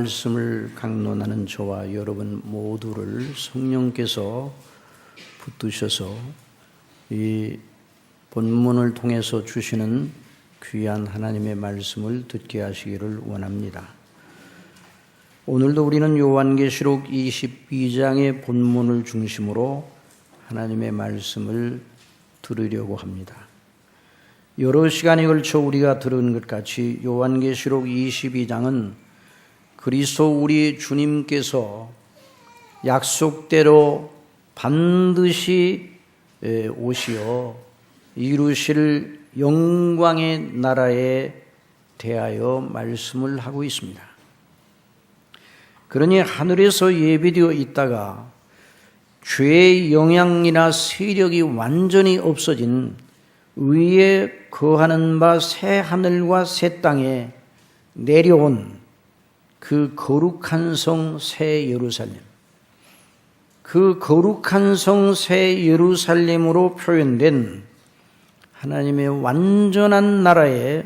말씀을 강론하는 저와 여러분 모두를 성령께서 붙드셔서 이 본문을 통해서 주시는 귀한 하나님의 말씀을 듣게 하시기를 원합니다. 오늘도 우리는 요한계시록 22장의 본문을 중심으로 하나님의 말씀을 들으려고 합니다. 여러 시간에 걸쳐 우리가 들은 것 같이 요한계시록 22장은 그리스도 우리 주님께서 약속대로 반드시 오시어 이루실 영광의 나라에 대하여 말씀을 하고 있습니다. 그러니 하늘에서 예비되어 있다가 죄의 영향이나 세력이 완전히 없어진 위에 거하는 바 새 하늘과 새 땅에 내려온 그 거룩한 성 새 예루살렘, 그 거룩한 성 새 예루살렘으로 표현된 하나님의 완전한 나라에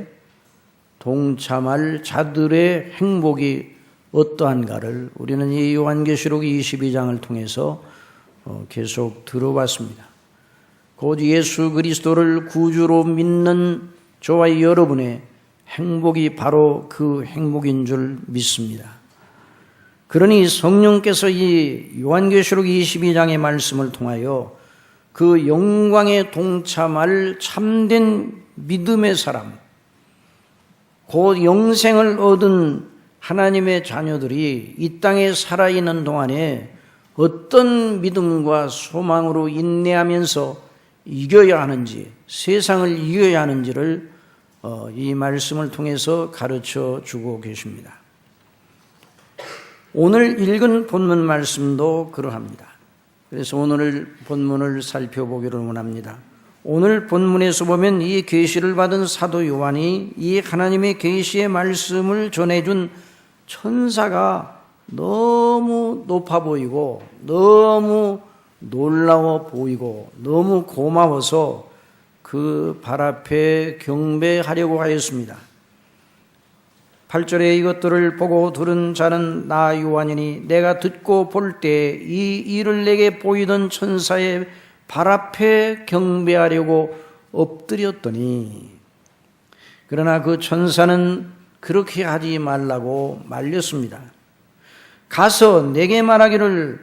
동참할 자들의 행복이 어떠한가를 우리는 이 요한계시록 22장을 통해서 계속 들어봤습니다. 곧 예수 그리스도를 구주로 믿는 저와 여러분의 행복이 바로 그 행복인 줄 믿습니다. 그러니 성령께서 이 요한계시록 22장의 말씀을 통하여 그 영광에 동참할 참된 믿음의 사람, 곧 영생을 얻은 하나님의 자녀들이 이 땅에 살아있는 동안에 어떤 믿음과 소망으로 인내하면서 이겨야 하는지, 세상을 이겨야 하는지를 이 말씀을 통해서 가르쳐 주고 계십니다. 오늘 읽은 본문 말씀도 그러합니다. 그래서 오늘 본문을 살펴보기를 원합니다. 오늘 본문에서 보면 이 계시를 받은 사도 요한이 이 하나님의 계시의 말씀을 전해준 천사가 너무 높아 보이고 너무 놀라워 보이고 너무 고마워서 그 발 앞에 경배하려고 하였습니다. 8절에 이것들을 보고 들은 자는 나 요한이니 내가 듣고 볼 때 이 일을 내게 보이던 천사의 발 앞에 경배하려고 엎드렸더니 그러나 그 천사는 그렇게 하지 말라고 말렸습니다. 가서 내게 말하기를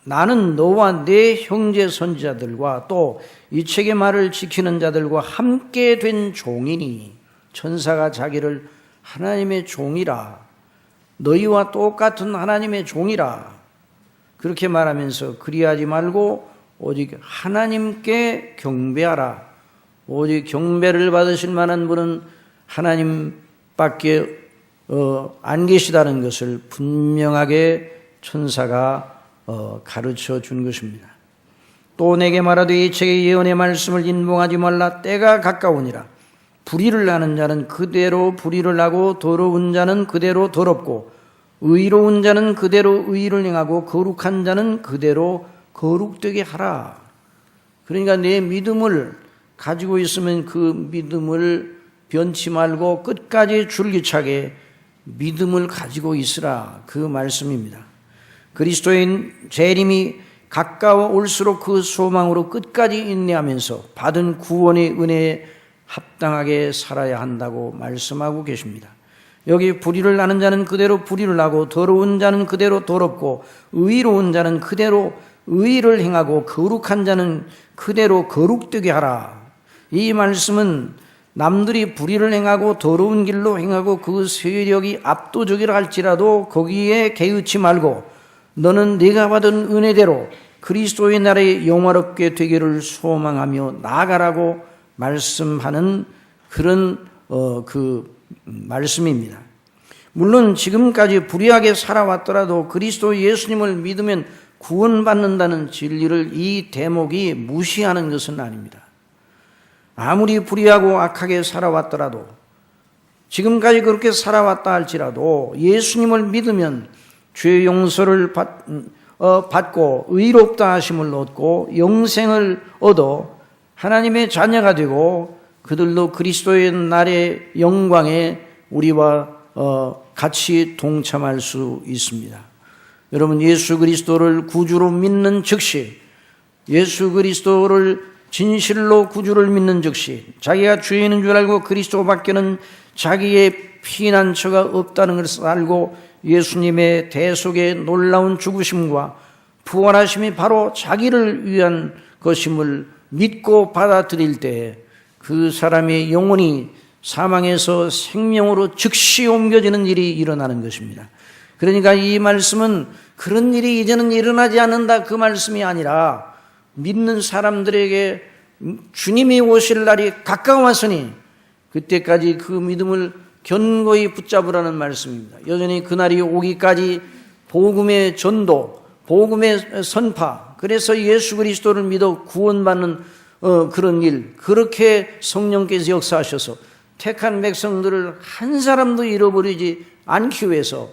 나는 너와 네 형제 선지자들과 또 이 책의 말을 지키는 자들과 함께 된 종이니 천사가 자기를 하나님의 종이라 너희와 똑같은 하나님의 종이라 그렇게 말하면서 그리하지 말고 오직 하나님께 경배하라. 오직 경배를 받으실 만한 분은 하나님밖에 안 계시다는 것을 분명하게 천사가 가르쳐 준 것입니다. 또 내게 말하되 이 책의 예언의 말씀을 인봉하지 말라. 때가 가까우니라. 불의를 하는 자는 그대로 불의를 하고 더러운 자는 그대로 더럽고 의로운 자는 그대로 의를 행하고 거룩한 자는 그대로 거룩되게 하라. 그러니까 내 믿음을 가지고 있으면 그 믿음을 변치 말고 끝까지 줄기차게 믿음을 가지고 있으라. 그 말씀입니다. 그리스도의 재림이 가까워 올수록 그 소망으로 끝까지 인내하면서 받은 구원의 은혜에 합당하게 살아야 한다고 말씀하고 계십니다. 여기 불의를 하는 자는 그대로 불의를 하고 더러운 자는 그대로 더럽고 의로운 자는 그대로 의를 행하고 거룩한 자는 그대로 거룩되게 하라. 이 말씀은 남들이 불의를 행하고 더러운 길로 행하고 그 세력이 압도적이라 할지라도 거기에 개의치 말고 너는 네가 받은 은혜대로 그리스도의 나라에 영화롭게 되기를 소망하며 나아가라고 말씀하는 그런 그 말씀입니다. 물론 지금까지 불의하게 살아왔더라도 그리스도 예수님을 믿으면 구원받는다는 진리를 이 대목이 무시하는 것은 아닙니다. 아무리 불의하고 악하게 살아왔더라도 지금까지 그렇게 살아왔다 할지라도 예수님을 믿으면 죄 용서를 받고 의롭다 하심을 얻고 영생을 얻어 하나님의 자녀가 되고 그들도 그리스도의 날의 영광에 우리와 같이 동참할 수 있습니다. 여러분, 예수 그리스도를 구주로 믿는 즉시, 예수 그리스도를 진실로 구주를 믿는 즉시 자기가 죄인인 줄 알고 그리스도밖에는 자기의 피난처가 없다는 것을 알고 예수님의 대속의 놀라운 죽으심과 부활하심이 바로 자기를 위한 것임을 믿고 받아들일 때 그 사람의 영혼이 사망에서 생명으로 즉시 옮겨지는 일이 일어나는 것입니다. 그러니까 이 말씀은 그런 일이 이제는 일어나지 않는다 그 말씀이 아니라 믿는 사람들에게 주님이 오실 날이 가까웠으니 그때까지 그 믿음을 견고히 붙잡으라는 말씀입니다. 여전히 그날이 오기까지 복음의 전도, 복음의 선파, 그래서 예수 그리스도를 믿어 구원받는 그런 일, 그렇게 성령께서 역사하셔서 택한 백성들을 한 사람도 잃어버리지 않기 위해서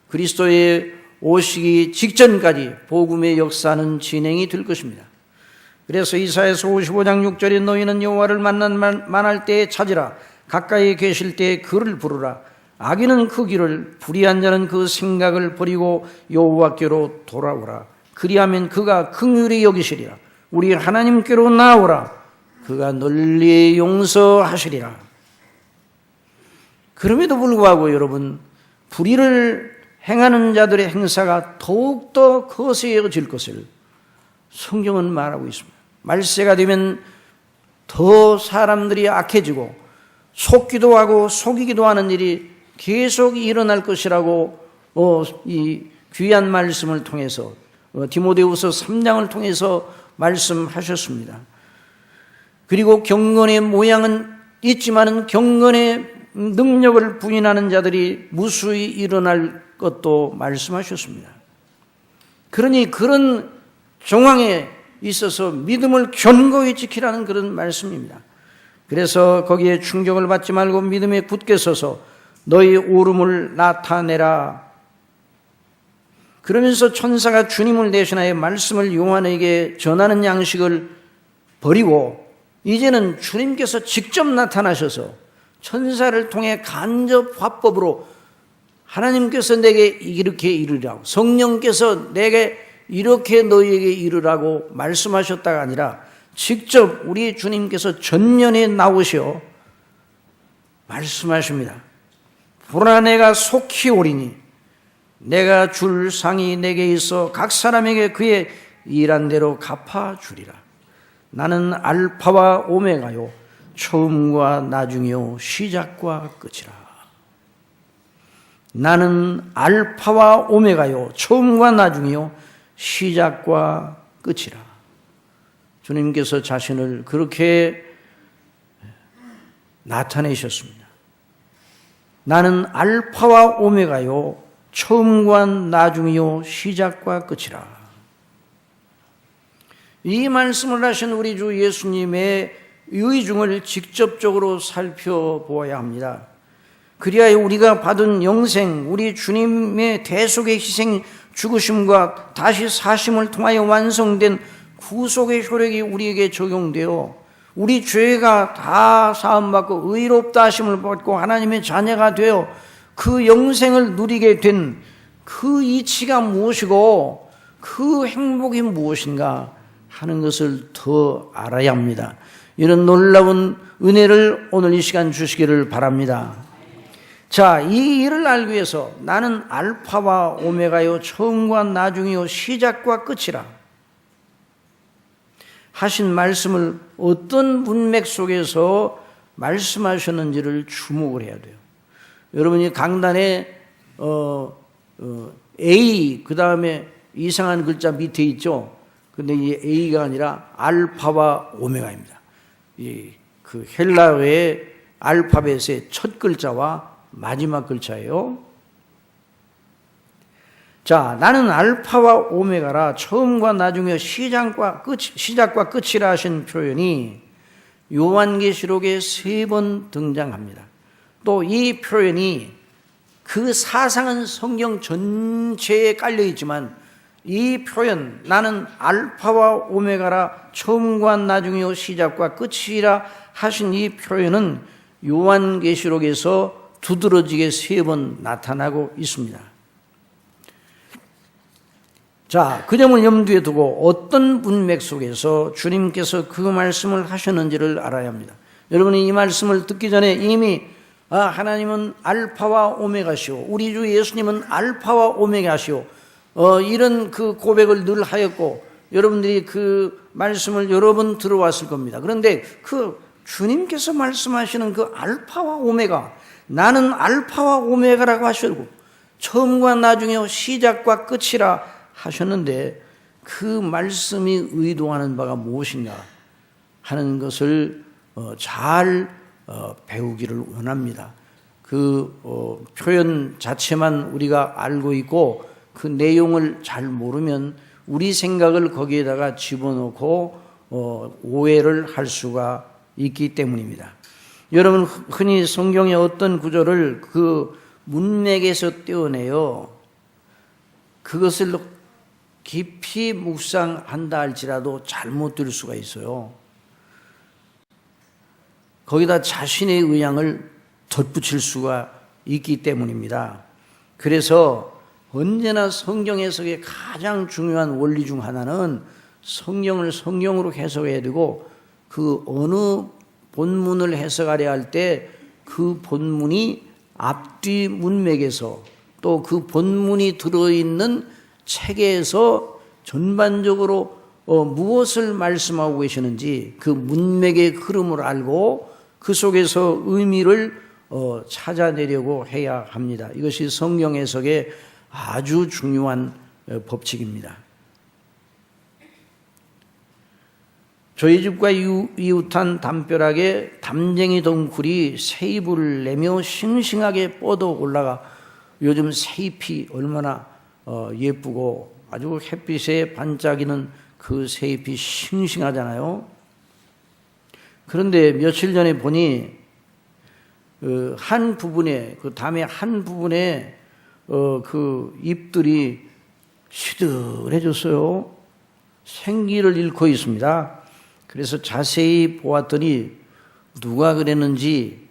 그리스도의 오시기 직전까지 복음의 역사는 진행이 될 것입니다. 그래서 이사야서 55장 6절에 너희는 여호와를 만날 때에 찾으라. 가까이 계실 때에 그를 부르라. 악인은 그 길을, 불의한 자는 그 생각을 버리고 여호와께로 돌아오라. 그리하면 그가 긍휼히 여기시리라. 우리 하나님께로 나오라. 그가 널리 용서하시리라. 그럼에도 불구하고 여러분, 불의를 행하는 자들의 행사가 더욱더 거세어질 것을 성경은 말하고 있습니다. 말세가 되면 더 사람들이 악해지고 속기도 하고 속이기도 하는 일이 계속 일어날 것이라고 이 귀한 말씀을 통해서 디모데후서 3장을 통해서 말씀하셨습니다. 그리고 경건의 모양은 있지만은 경건의 능력을 부인하는 자들이 무수히 일어날 것도 말씀하셨습니다. 그러니 그런 정황에 있어서 믿음을 견고히 지키라는 그런 말씀입니다. 그래서 거기에 충격을 받지 말고 믿음에 굳게 서서 너희 옳음을 나타내라. 그러면서 천사가 주님을 대신하여 말씀을 요한에게 전하는 양식을 버리고 이제는 주님께서 직접 나타나셔서 천사를 통해 간접 화법으로 하나님께서 내게 이렇게 이르라고, 성령께서 내게 이렇게 너희에게 이르라고 말씀하셨다가 아니라 직접 우리 주님께서 전면에 나오셔 말씀하십니다. 보라, 내가 속히 오리니 내가 줄 상이 내게 있어 각 사람에게 그의 일한 대로 갚아주리라. 나는 알파와 오메가요, 처음과 나중이요, 시작과 끝이라. 나는 알파와 오메가요, 처음과 나중이요, 시작과 끝이라. 주님께서 자신을 그렇게 나타내셨습니다. 나는 알파와 오메가요, 처음과 나중이요, 시작과 끝이라. 이 말씀을 하신 우리 주 예수님의 의중을 직접적으로 살펴보아야 합니다. 그리하여 우리가 받은 영생, 우리 주님의 대속의 희생, 죽으심과 다시 사심을 통하여 완성된 구속의 효력이 우리에게 적용되어 우리 죄가 다 사함받고 의롭다 하심을 받고 하나님의 자녀가 되어 그 영생을 누리게 된 그 이치가 무엇이고 그 행복이 무엇인가 하는 것을 더 알아야 합니다. 이런 놀라운 은혜를 오늘 이 시간 주시기를 바랍니다. 자, 이 일을 알기 위해서 나는 알파와 오메가요, 처음과 나중이요, 시작과 끝이라 하신 말씀을 어떤 문맥 속에서 말씀하셨는지를 주목을 해야 돼요. 여러분이 강단에 A 그 다음에 이상한 글자 밑에 있죠. 근데 이 A가 아니라 알파와 오메가입니다. 그 헬라어의 알파벳의 첫 글자와 마지막 글자예요. 자, 나는 알파와 오메가라, 처음과 나중에 시작과 끝이라 하신 표현이 요한계시록에 3번 등장합니다. 또 이 표현이 그 사상은 성경 전체에 깔려 있지만 이 표현, 나는 알파와 오메가라, 처음과 나중이요, 시작과 끝이라 하신 이 표현은 요한계시록에서 두드러지게 3번 나타나고 있습니다. 자, 그 점을 염두에 두고 어떤 문맥 속에서 주님께서 그 말씀을 하셨는지를 알아야 합니다. 여러분이 이 말씀을 듣기 전에 이미 하나님은 알파와 오메가시오, 우리 주 예수님은 알파와 오메가시오, 이런 그 고백을 늘 하였고 여러분들이 그 말씀을 여러 번 들어왔을 겁니다. 그런데 그 주님께서 말씀하시는 그 알파와 오메가, 나는 알파와 오메가라고 하시고 처음과 나중이요 시작과 끝이라 하셨는데 그 말씀이 의도하는 바가 무엇인가 하는 것을 잘 배우기를 원합니다. 그 표현 자체만 우리가 알고 있고 그 내용을 잘 모르면 우리 생각을 거기에다가 집어넣고 오해를 할 수가 있기 때문입니다. 여러분 흔히 성경의 어떤 구절을 그 문맥에서 떼어내요, 그것을 깊이 묵상한다 할지라도 잘못 들을 수가 있어요. 거기다 자신의 의향을 덧붙일 수가 있기 때문입니다. 그래서 언제나 성경 해석의 가장 중요한 원리 중 하나는 성경을 성경으로 해석해야 되고 그 어느 본문을 해석하려 할 때 그 본문이 앞뒤 문맥에서 또 그 본문이 들어있는 책에서 전반적으로 무엇을 말씀하고 계시는지 그 문맥의 흐름을 알고 그 속에서 의미를 찾아내려고 해야 합니다. 이것이 성경 해석의 아주 중요한 법칙입니다. 저희 집과 이웃한 담벼락에 담쟁이 덩굴이 새잎을 내며 싱싱하게 뻗어 올라가 요즘 새잎이 얼마나 예쁘고 아주 햇빛에 반짝이는 그 새잎이 싱싱하잖아요. 그런데 며칠 전에 보니 한 부분에, 그 담의 한 부분에 그 잎들이 시들해졌어요. 생기를 잃고 있습니다. 그래서 자세히 보았더니 누가 그랬는지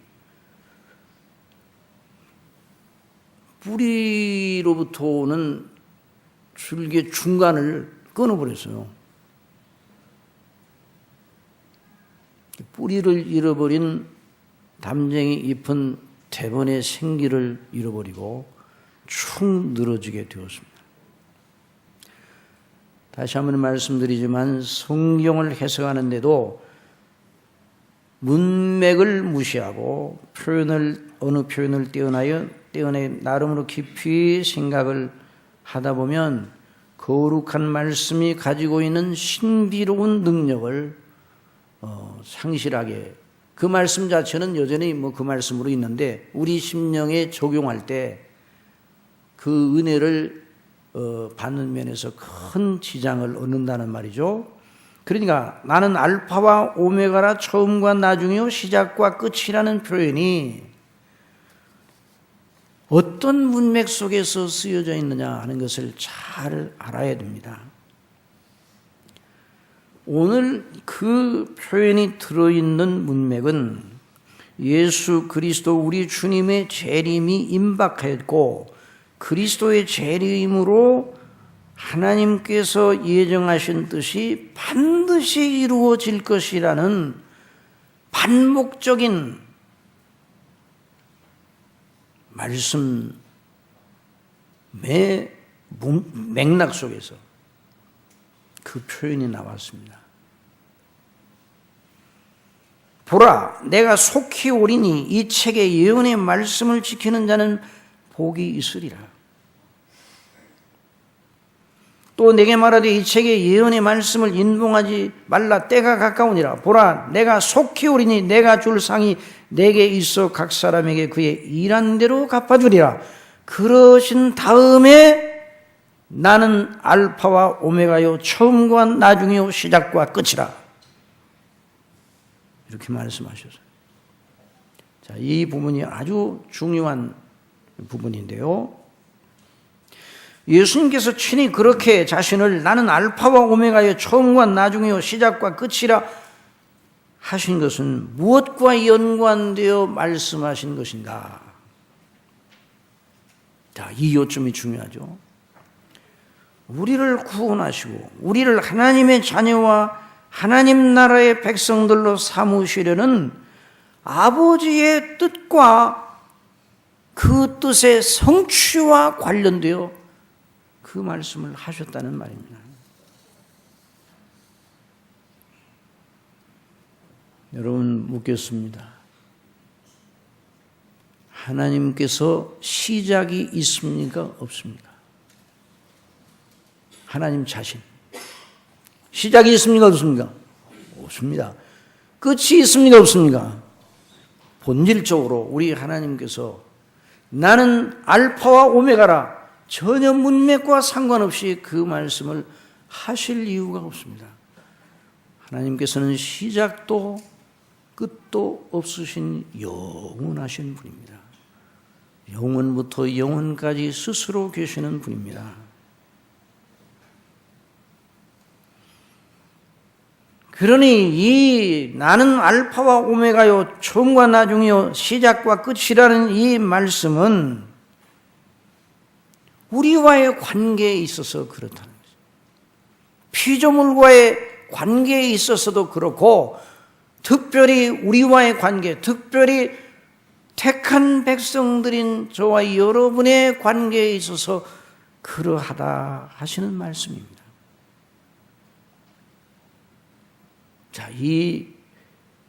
뿌리로부터 오는 줄기의 중간을 끊어버렸어요. 뿌리를 잃어버린 담쟁이 잎은 대번에 생기를 잃어버리고 축 늘어지게 되었습니다. 다시 한번 말씀드리지만 성경을 해석하는데도 문맥을 무시하고 어느 표현을 떼어내 나름으로 깊이 생각을 하다 보면 거룩한 말씀이 가지고 있는 신비로운 능력을 상실하게, 그 말씀 자체는 여전히 그 말씀으로 있는데 우리 심령에 적용할 때 그 은혜를 받는 면에서 큰 지장을 얻는다는 말이죠. 그러니까 나는 알파와 오메가라, 처음과 나중이요 시작과 끝이라는 표현이 어떤 문맥 속에서 쓰여져 있느냐 하는 것을 잘 알아야 됩니다. 오늘 그 표현이 들어있는 문맥은 예수 그리스도 우리 주님의 재림이 임박하였고 그리스도의 재림으로 하나님께서 예정하신 뜻이 반드시 이루어질 것이라는 반복적인 말씀의 맥락 속에서 그 표현이 나왔습니다. 보라, 내가 속히 오리니 이 책의 예언의 말씀을 지키는 자는 복이 있으리라. 또 내게 말하되 이 책의 예언의 말씀을 인봉하지 말라, 때가 가까우니라. 보라, 내가 속히 오리니 내가 줄 상이 내게 있어 각 사람에게 그의 일한 대로 갚아주리라. 그러신 다음에 나는 알파와 오메가요 처음과 나중이요 시작과 끝이라. 이렇게 말씀하셨어요. 자, 이 부분이 아주 중요한 부분인데요. 예수님께서 친히 그렇게 자신을 나는 알파와 오메가의 처음과 나중이요 시작과 끝이라 하신 것은 무엇과 연관되어 말씀하신 것인가 자, 이 요점이 중요하죠. 우리를 구원하시고 우리를 하나님의 자녀와 하나님 나라의 백성들로 삼으시려는 아버지의 뜻과 그 뜻의 성취와 관련되어 그 말씀을 하셨다는 말입니다. 여러분, 묻겠습니다. 하나님께서 시작이 있습니까? 없습니까? 하나님 자신. 시작이 있습니까? 없습니까? 없습니다. 끝이 있습니까? 없습니까? 본질적으로 우리 하나님께서 나는 알파와 오메가라, 전혀 문맥과 상관없이 그 말씀을 하실 이유가 없습니다. 하나님께서는 시작도 끝도 없으신 영원하신 분입니다. 영원부터 영원까지 스스로 계시는 분입니다. 그러니 이 나는 알파와 오메가요, 처음과 나중이요, 시작과 끝이라는 이 말씀은 우리와의 관계에 있어서 그렇다는 거죠. 피조물과의 관계에 있어서도 그렇고, 특별히 우리와의 관계, 특별히 택한 백성들인 저와 여러분의 관계에 있어서 그러하다 하시는 말씀입니다. 자, 이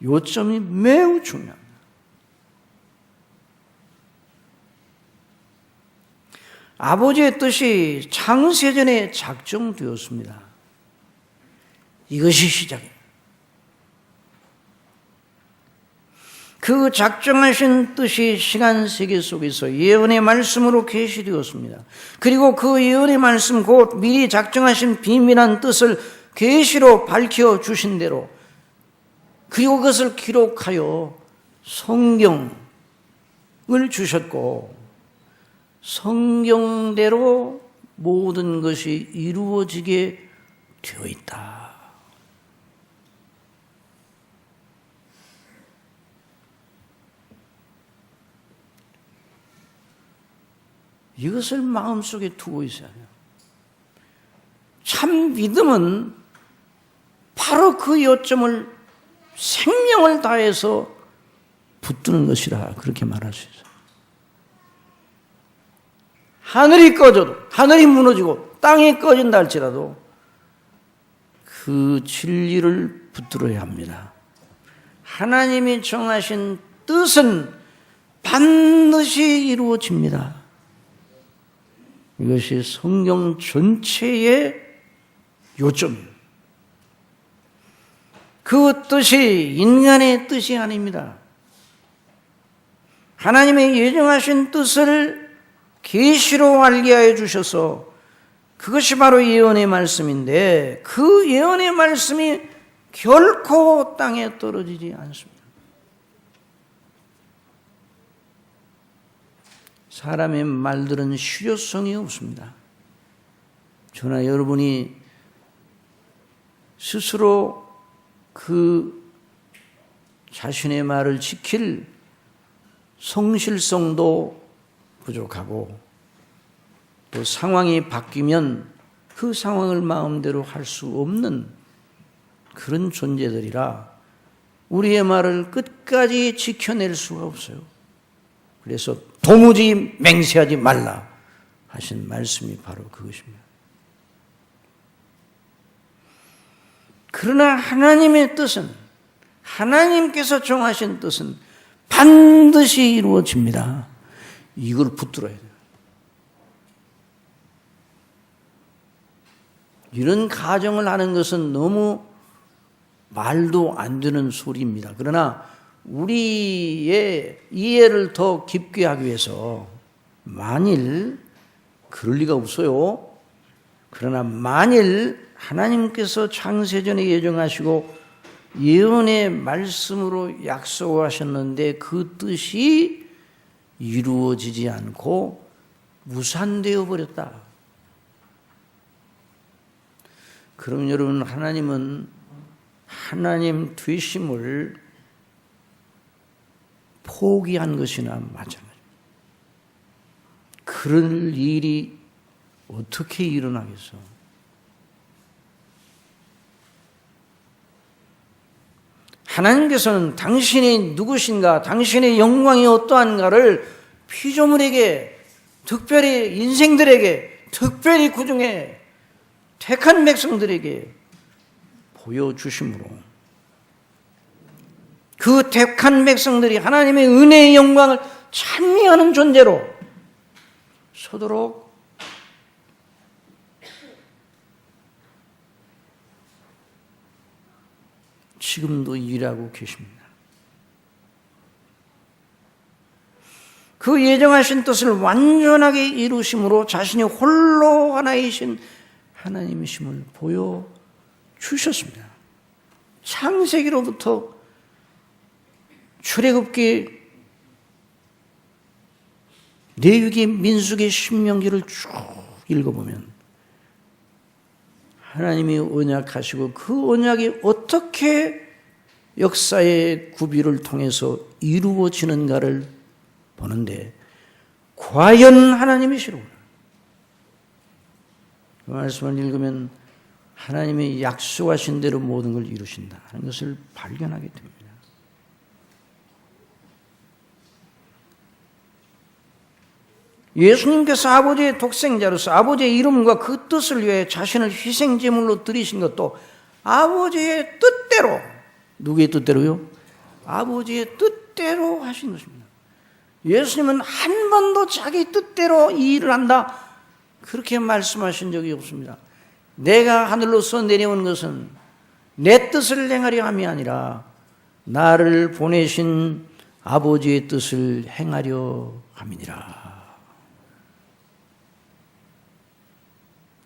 요점이 매우 중요합니다. 아버지의 뜻이 창세전에 작정되었습니다. 이것이 시작입니다. 그 작정하신 뜻이 시간 세계 속에서 예언의 말씀으로 계시되었습니다. 그리고 그 예언의 말씀, 곧 미리 작정하신 비밀한 뜻을 계시로 밝혀주신 대로, 그리고 그것을 기록하여 성경을 주셨고, 성경대로 모든 것이 이루어지게 되어 있다. 이것을 마음속에 두고 있어야 해요. 참 믿음은 바로 그 요점을 생명을 다해서 붙드는 것이라, 그렇게 말할 수 있어요. 하늘이 꺼져도, 하늘이 무너지고 땅이 꺼진다 할지라도 그 진리를 붙들어야 합니다. 하나님이 정하신 뜻은 반드시 이루어집니다. 이것이 성경 전체의 요점입니다. 그 뜻이 인간의 뜻이 아닙니다. 하나님의 예정하신 뜻을 계시로 알게 하여 주셔서 그것이 바로 예언의 말씀인데, 그 예언의 말씀이 결코 땅에 떨어지지 않습니다. 사람의 말들은 실효성이 없습니다. 저나 여러분이 스스로 그 자신의 말을 지킬 성실성도 부족하고, 또 상황이 바뀌면 그 상황을 마음대로 할 수 없는 그런 존재들이라 우리의 말을 끝까지 지켜낼 수가 없어요. 그래서 도무지 맹세하지 말라 하신 말씀이 바로 그것입니다. 그러나 하나님의 뜻은, 하나님께서 정하신 뜻은 반드시 이루어집니다. 이걸 붙들어야 돼요. 이런 가정을 하는 것은 너무 말도 안 되는 소리입니다. 그러나 우리의 이해를 더 깊게 하기 위해서, 만일 그럴 리가 없어요. 그러나 만일 하나님께서 창세전에 예정하시고 예언의 말씀으로 약속하셨는데 그 뜻이 이루어지지 않고 무산되어 버렸다. 그럼 여러분, 하나님은 하나님 되심을 포기한 것이나 마찬가지입니다. 그럴 일이 어떻게 일어나겠어? 하나님께서는 당신이 누구신가, 당신의 영광이 어떠한가를 피조물에게, 특별히 인생들에게, 특별히 그 중에 택한 백성들에게 보여주심으로 그 택한 백성들이 하나님의 은혜의 영광을 찬미하는 존재로 서도록 지금도 일하고 계십니다. 그 예정하신 뜻을 완전하게 이루심으로 자신이 홀로 하나이신 하나님이심을 보여주셨습니다. 창세기로부터 출애굽기, 레위기, 민수기, 신명기를 쭉 읽어보면 하나님이 언약하시고 그 언약이 어떻게 역사의 구비를 통해서 이루어지는가를 보는데 과연 하나님이시로구나. 그 말씀을 읽으면 하나님이 약속하신 대로 모든 걸 이루신다 하는 것을 발견하게 됩니다. 예수님께서 아버지의 독생자로서 아버지의 이름과 그 뜻을 위해 자신을 희생제물로 드리신 것도 아버지의 뜻대로, 누구의 뜻대로요? 아버지의 뜻대로 하신 것입니다. 예수님은 한 번도 자기 뜻대로 이 일을 한다 그렇게 말씀하신 적이 없습니다. 내가 하늘로서 내려온 것은 내 뜻을 행하려 함이 아니라 나를 보내신 아버지의 뜻을 행하려 함이니라.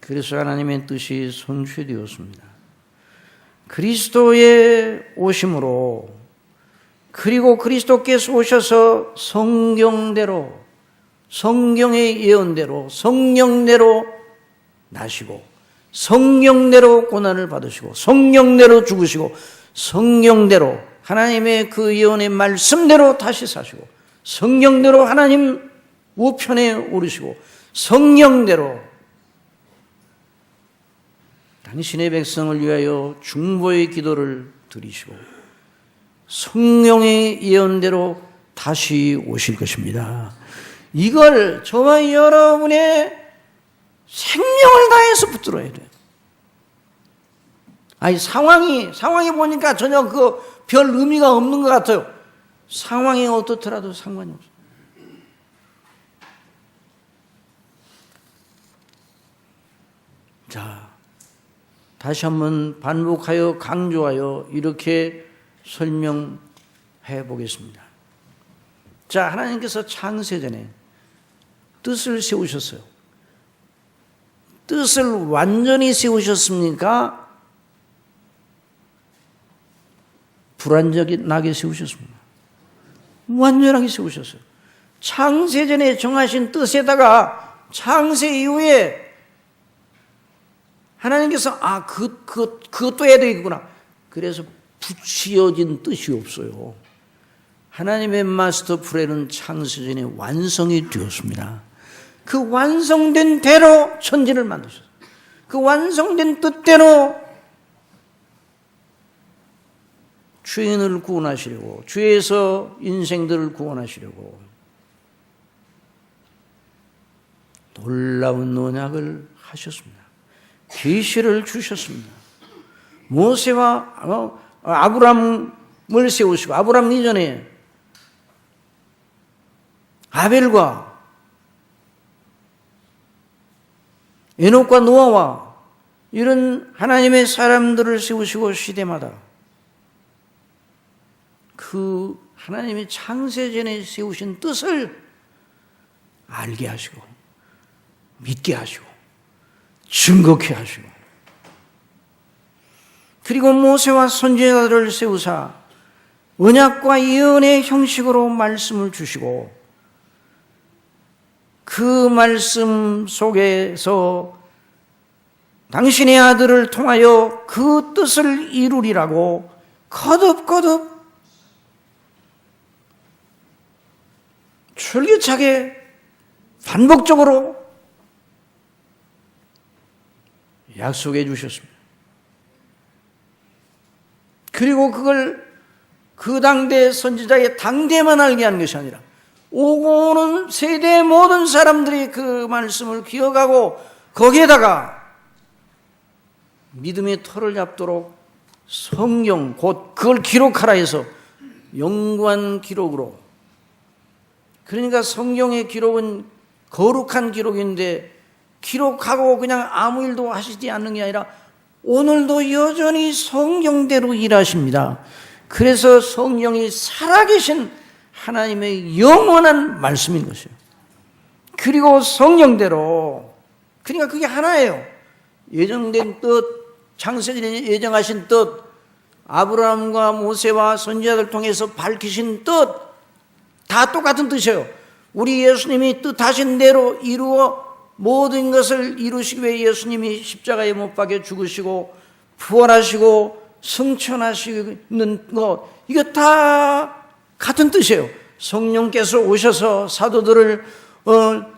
그래서 하나님의 뜻이 성취되었습니다. 그리스도의 오심으로, 그리고 그리스도께서 오셔서 성경대로, 성경의 예언대로, 성령대로 나시고, 성령대로 고난을 받으시고, 성령대로 죽으시고, 성령대로 하나님의 그 예언의 말씀대로 다시 사시고, 성령대로 하나님 우편에 오르시고, 성령대로 당신의 백성을 위하여 중보의 기도를 드리시고 성령의 예언대로 다시 오실 것입니다. 이걸 저와 여러분의 생명을 다해서 붙들어야 돼요. 아니 상황이 보니까 전혀 그 별 의미가 없는 것 같아요. 상황이 어떻더라도 상관이 없어요. 자, 다시 한번 반복하여 강조하여 이렇게 설명해 보겠습니다. 자, 하나님께서 창세전에 뜻을 세우셨어요. 뜻을 완전히 세우셨습니까? 불완전하게 세우셨습니다. 완전하게 세우셨어요. 창세전에 정하신 뜻에다가 창세 이후에 하나님께서 그것도 해야 되겠구나. 그래서 붙여진 뜻이 없어요. 하나님의 마스터 플랜은 창세전에 완성이 되었습니다. 그 완성된 대로 천지를 만드셨어요. 그 완성된 뜻대로 죄인을 구원하시려고, 죄에서 인생들을 구원하시려고 놀라운 언약을 하셨습니다. 계시를 주셨습니다. 모세와 아브람을 세우시고 아브람 이전에 아벨과 에녹과 노아와 이런 하나님의 사람들을 세우시고 시대마다 그 하나님의 창세전에 세우신 뜻을 알게 하시고 믿게 하시고 증거케 하시고 그리고 모세와 선지자들을 세우사 언약과 예언의 형식으로 말씀을 주시고 그 말씀 속에서 당신의 아들을 통하여 그 뜻을 이루리라고 거듭거듭 줄기차게 반복적으로 약속해 주셨습니다. 그리고 그걸 그 당대 선지자의 당대만 알게 하는 것이 아니라 오고 오는 세대의 모든 사람들이 그 말씀을 기억하고 거기에다가 믿음의 털을 잡도록 성경 곧 그걸 기록하라 해서 영구한 기록으로, 그러니까 성경의 기록은 거룩한 기록인데 기록하고 그냥 아무 일도 하시지 않는 게 아니라 오늘도 여전히 성경대로 일하십니다. 그래서 성경이 살아계신 하나님의 영원한 말씀인 것이에요. 그리고 성경대로, 그러니까 그게 하나예요. 예정된 뜻, 창세전에 예정하신 뜻, 아브라함과 모세와 선지자들 통해서 밝히신 뜻, 다 똑같은 뜻이에요. 우리 예수님이 뜻하신 대로 이루어 모든 것을 이루시기 위해 예수님이 십자가에 못 박혀 죽으시고 부활하시고 승천하시는 것, 이거 다 같은 뜻이에요. 성령께서 오셔서 사도들을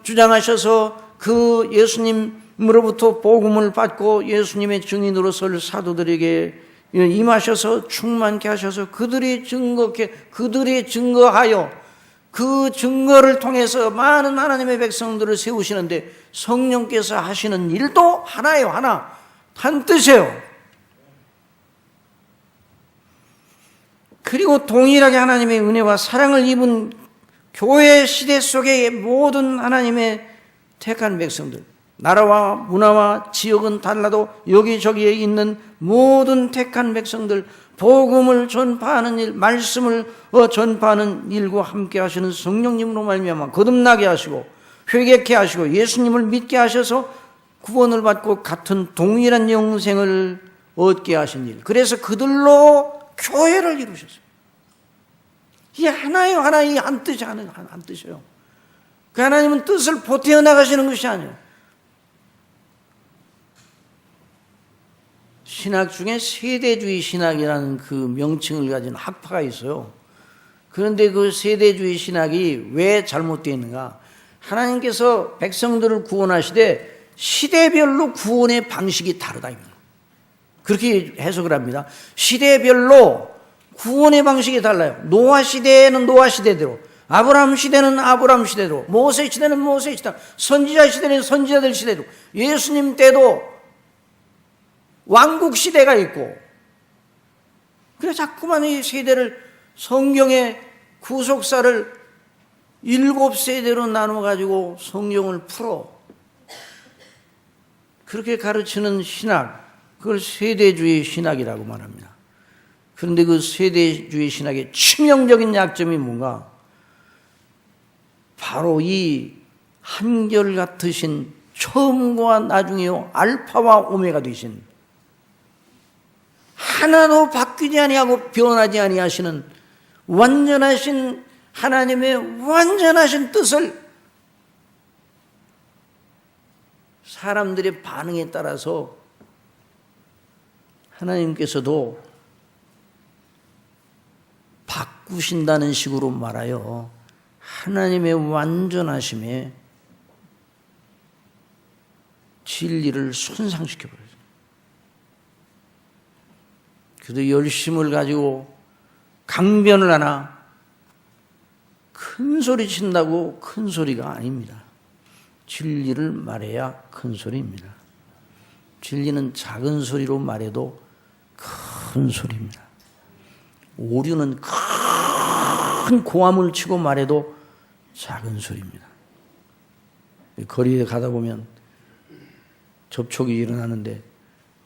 주장하셔서 그 예수님으로부터 복음을 받고 예수님의 증인으로 설 사도들에게 임하셔서 충만케 하셔서 그들이 증거하여 그 증거를 통해서 많은 하나님의 백성들을 세우시는데 성령께서 하시는 일도 하나예요. 하나. 한 뜻이에요. 그리고 동일하게 하나님의 은혜와 사랑을 입은 교회 시대 속의 모든 하나님의 택한 백성들, 나라와 문화와 지역은 달라도 여기저기에 있는 모든 택한 백성들, 복음을 전파하는 일, 말씀을 전파하는 일과 함께 하시는 성령님으로 말미암아 거듭나게 하시고 회개케 하시고 예수님을 믿게 하셔서 구원을 받고 같은 동일한 영생을 얻게 하신 일, 그래서 그들로 교회를 이루셨어요. 이게 하나예요. 하나, 이 한 뜻이 한 뜻이에요. 그 하나님은 뜻을 보태어 나가시는 것이 아니에요. 신학 중에 세대주의 신학이라는 그 명칭을 가진 학파가 있어요. 그런데 그 세대주의 신학이 왜 잘못되어 있는가? 하나님께서 백성들을 구원하시되 시대별로 구원의 방식이 다르다. 그렇게 해석을 합니다. 시대별로 구원의 방식이 달라요. 노아 시대에는 노아 시대대로, 아브라함 시대는 아브라함 시대대로, 모세 시대는 모세 시대대로, 선지자 시대는 선지자들 시대대로, 예수님 때도 왕국 시대가 있고, 그래서 자꾸만 이 세대를, 성경의 구속사를 7세대로 나눠가지고 성경을 풀어 그렇게 가르치는 신학, 그걸 세대주의 신학이라고 말합니다. 그런데 그 세대주의 신학의 치명적인 약점이 뭔가? 바로 이 한결같으신 처음과 나중이요 알파와 오메가 되신, 하나도 바뀌지 아니하고 변하지 아니하시는 완전하신 하나님의 완전하신 뜻을 사람들의 반응에 따라서 하나님께서도 바꾸신다는 식으로 말하여 하나님의 완전하심에 진리를 손상시켜버려요. 그래도 열심을 가지고 강변을 하나 큰 소리 친다고 큰 소리가 아닙니다. 진리를 말해야 큰 소리입니다. 진리는 작은 소리로 말해도 큰 소리입니다. 오류는 큰 고함을 치고 말해도 작은 소리입니다. 거리에 가다 보면 접촉이 일어나는데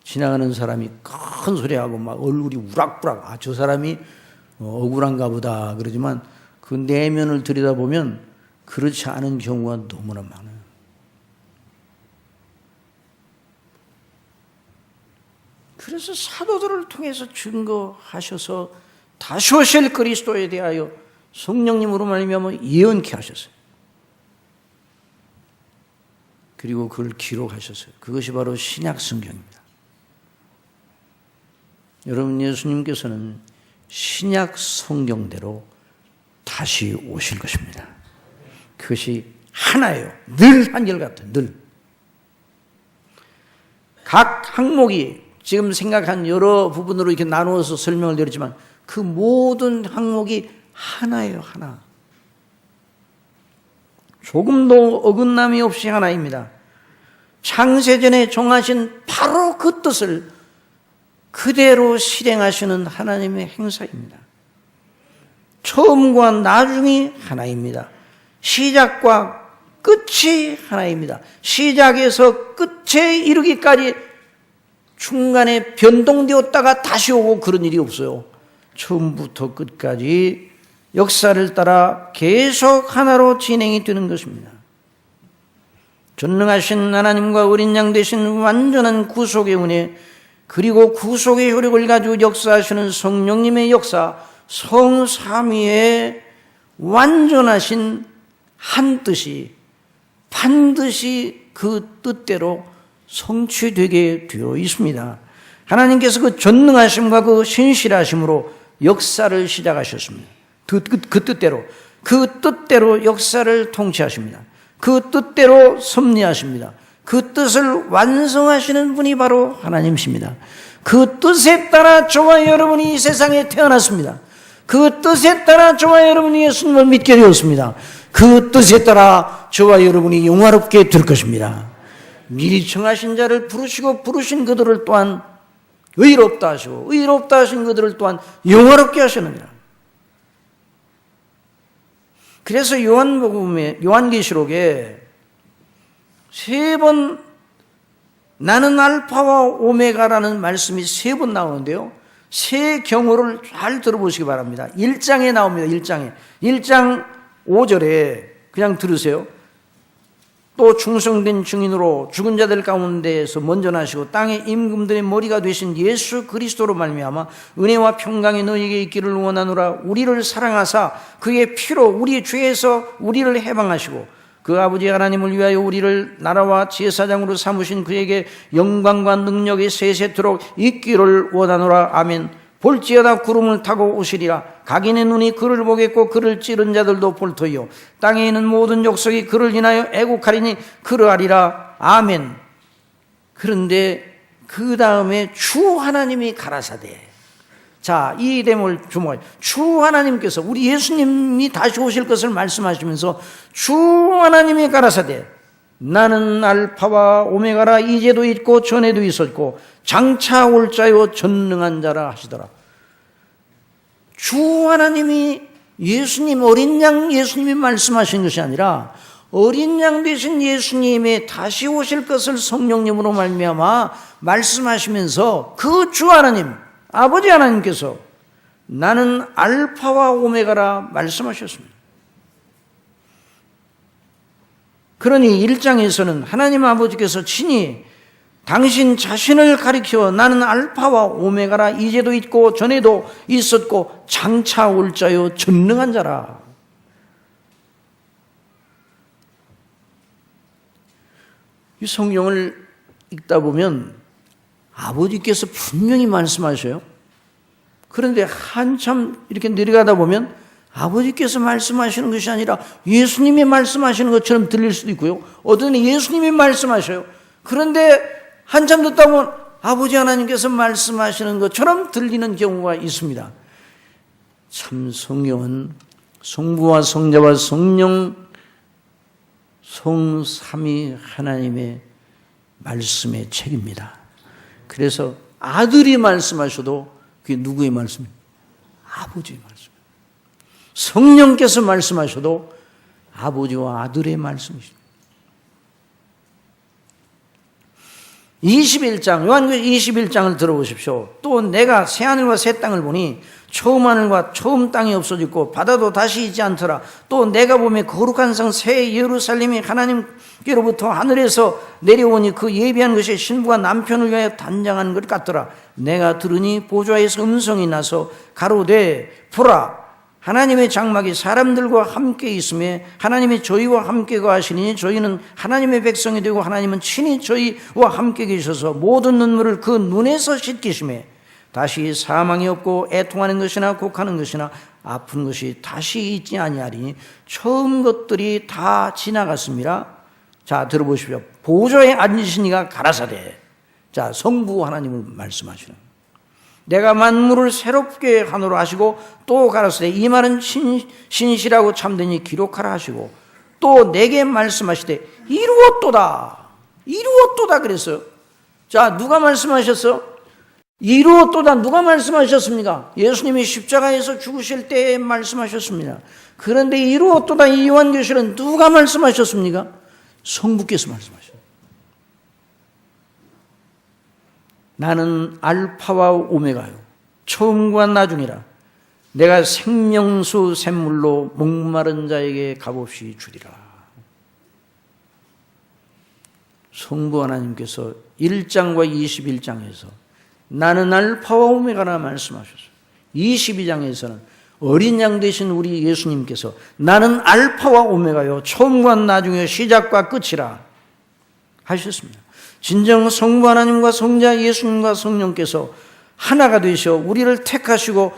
지나가는 사람이 큰 소리하고 막 얼굴이 우락부락, 아, 저 사람이 억울한가 보다 그러지만 그 내면을 들여다보면 그렇지 않은 경우가 너무나 많아요. 그래서 사도들을 통해서 증거하셔서 다시 오실 그리스도에 대하여 성령님으로 말미암아 예언케 하셨어요. 그리고 그걸 기록하셨어요. 그것이 바로 신약 성경입니다. 여러분, 예수님께서는 신약 성경대로 다시 오실 것입니다. 그것이 하나예요. 늘 한결같아요. 늘. 각 항목이 지금 생각한 여러 부분으로 이렇게 나누어서 설명을 드렸지만 그 모든 항목이 하나예요. 하나. 조금도 어긋남이 없이 하나입니다. 창세전에 정하신 바로 그 뜻을 그대로 실행하시는 하나님의 행사입니다. 처음과 나중이 하나입니다. 시작과 끝이 하나입니다. 시작에서 끝에 이르기까지 중간에 변동되었다가 다시 오고 그런 일이 없어요. 처음부터 끝까지 역사를 따라 계속 하나로 진행이 되는 것입니다. 전능하신 하나님과 어린 양 되신 완전한 구속의 은혜, 그리고 구속의 효력을 가지고 역사하시는 성령님의 역사, 성삼위의 완전하신 한 뜻이 반드시 그 뜻대로 성취되게 되어 있습니다. 하나님께서 그 전능하심과 그 신실하심으로 역사를 시작하셨습니다. 그 뜻대로 역사를 통치하십니다. 그 뜻대로 섭리하십니다. 그 뜻을 완성하시는 분이 바로 하나님이십니다. 그 뜻에 따라 저와 여러분이 이 세상에 태어났습니다. 그 뜻에 따라 저와 여러분이 예수님을 믿게 되었습니다. 그 뜻에 따라 저와 여러분이 영화롭게 될 것입니다. 미리 청하신 자를 부르시고 부르신 그들을 또한 의롭다 하시고 의롭다 하신 그들을 또한 영화롭게 하시느니라. 그래서 요한계시록에 3번 나는 알파와 오메가라는 말씀이 3번 나오는데요. 세 경우를 잘 들어보시기 바랍니다. 1장에 나옵니다. 1장 5절에 그냥 들으세요. 또 충성된 증인으로 죽은 자들 가운데에서 먼저 나시고 땅의 임금들의 머리가 되신 예수 그리스도로 말미암아 은혜와 평강이 너희에게 있기를 원하노라. 우리를 사랑하사 그의 피로 우리 죄에서 우리를 해방하시고 그 아버지 하나님을 위하여 우리를 나라와 제사장으로 삼으신 그에게 영광과 능력이 세세토록 있기를 원하노라. 아멘. 볼지어다 구름을 타고 오시리라. 각인의 눈이 그를 보겠고 그를 찌른 자들도 볼 터이요 땅에 있는 모든 족속이 그를 인하여 애국하리니 그러하리라. 아멘. 그런데 그 다음에 주 하나님이 가라사대. 자, 이 대목을 주목하죠. 주 하나님께서 우리 예수님이 다시 오실 것을 말씀하시면서 주 하나님이 가라사대 나는 알파와 오메가라. 이제도 있고 전에도 있었고 장차 올 자요 전능한 자라 하시더라. 주 하나님이 예수님, 어린 양 예수님이 말씀하신 것이 아니라 어린 양 되신 예수님의 다시 오실 것을 성령님으로 말미암아 말씀하시면서 그 주 하나님, 아버지 하나님께서 나는 알파와 오메가라 말씀하셨습니다. 그러니 1장에서는 하나님 아버지께서 친히 당신 자신을 가리켜 나는 알파와 오메가라. 이제도 있고 전에도 있었고 장차 올 자요 전능한 자라. 이 성경을 읽다 보면 아버지께서 분명히 말씀하셔요. 그런데 한참 이렇게 내려가다 보면 아버지께서 말씀하시는 것이 아니라 예수님이 말씀하시는 것처럼 들릴 수도 있고요. 어떤 예수님이 말씀하셔요. 그런데 한참 듣다 보면 아버지 하나님께서 말씀하시는 것처럼 들리는 경우가 있습니다. 참 성경은 성부와 성자와 성령 성삼위 하나님의 말씀의 책입니다. 그래서 아들이 말씀하셔도 그게 누구의 말씀입니까? 아버지의 말씀. 성령께서 말씀하셔도 아버지와 아들의 말씀이십니다. 21장, 요한계시록 21장을 들어보십시오. 또 내가 새하늘과 새 땅을 보니 처음 하늘과 처음 땅이 없어졌고 바다도 다시 있지 않더라. 또 내가 보매 거룩한 성 새 예루살렘이 하나님께로부터 하늘에서 내려오니 그 예비한 것이 신부가 남편을 위하여 단장한 것 같더라. 내가 들으니 보좌에서 음성이 나서 가로되 보라 하나님의 장막이 사람들과 함께 있음에 하나님이 저희와 함께 거하시니 저희는 하나님의 백성이 되고 하나님은 친히 저희와 함께 계셔서 모든 눈물을 그 눈에서 씻기심에 다시 사망이 없고 애통하는 것이나 곡하는 것이나 아픈 것이 다시 있지 아니하리니 처음 것들이 다 지나갔습니다. 자, 들어보십시오. 보좌에 앉으신 이가 가라사대. 자, 성부 하나님을 말씀하시는. 내가 만물을 새롭게 하노라 하시고 또 가라사대 이 말은 신실하고 참되니 기록하라 하시고 또 내게 말씀하시되 이루었도다. 이루었도다 그랬어요. 자, 누가 말씀하셨어? 이루었도다. 누가 말씀하셨습니까? 예수님이 십자가에서 죽으실 때 말씀하셨습니다. 그런데 이루었도다 이 요한계시록은 누가 말씀하셨습니까? 성부께서 말씀하셨어요. 나는 알파와 오메가요 처음과 나중이라. 내가 생명수 샘물로 목마른 자에게 값없이 주리라. 성부 하나님께서 1장과 21장에서 나는 알파와 오메가라 말씀하셨어요. 22장에서는 어린 양 되신 우리 예수님께서 나는 알파와 오메가요 처음과 나중이요 시작과 끝이라 하셨습니다. 진정 성부 하나님과 성자 예수님과 성령께서 하나가 되셔 우리를 택하시고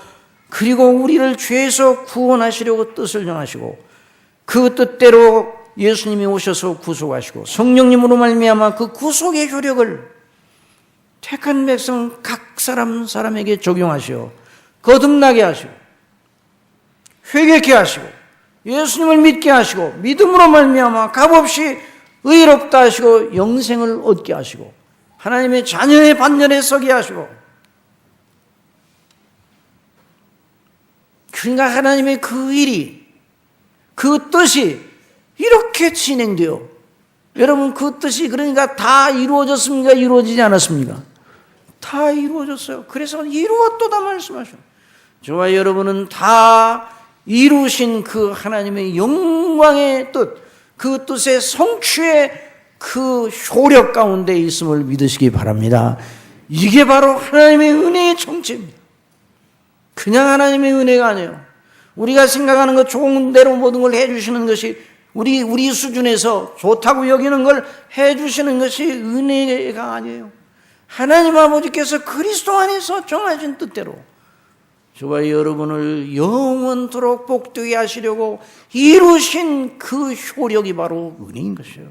그리고 우리를 죄에서 구원하시려고 뜻을 정하시고 그 뜻대로 예수님이 오셔서 구속하시고 성령님으로 말미암아 그 구속의 효력을 택한 백성 각 사람에게 적용하시어 거듭나게 하시고 회개케 하시고 예수님을 믿게 하시고 믿음으로 말미암아 값없이 의롭다 하시고 영생을 얻게 하시고 하나님의 자녀의 반열에 서게 하시고 그러니까 하나님의 그 일이 그 뜻이 이렇게 진행되어 여러분 그 뜻이 그러니까 다 이루어졌습니까? 이루어지지 않았습니까? 다 이루어졌어요. 그래서 이루었도다 말씀하셔. 저와 여러분은 다 이루신 그 하나님의 영광의 뜻, 그 뜻의 성취의 그 효력 가운데 있음을 믿으시기 바랍니다. 이게 바로 하나님의 은혜의 정체입니다. 그냥 하나님의 은혜가 아니에요. 우리가 생각하는 것 좋은 대로 모든 걸 해주시는 것이 우리 수준에서 좋다고 여기는 걸 해주시는 것이 은혜가 아니에요. 하나님 아버지께서 그리스도 안에서 정하신 뜻대로 저와 여러분을 영원토록 복되게 하시려고 이루신 그 효력이 바로 은혜인 것이에요.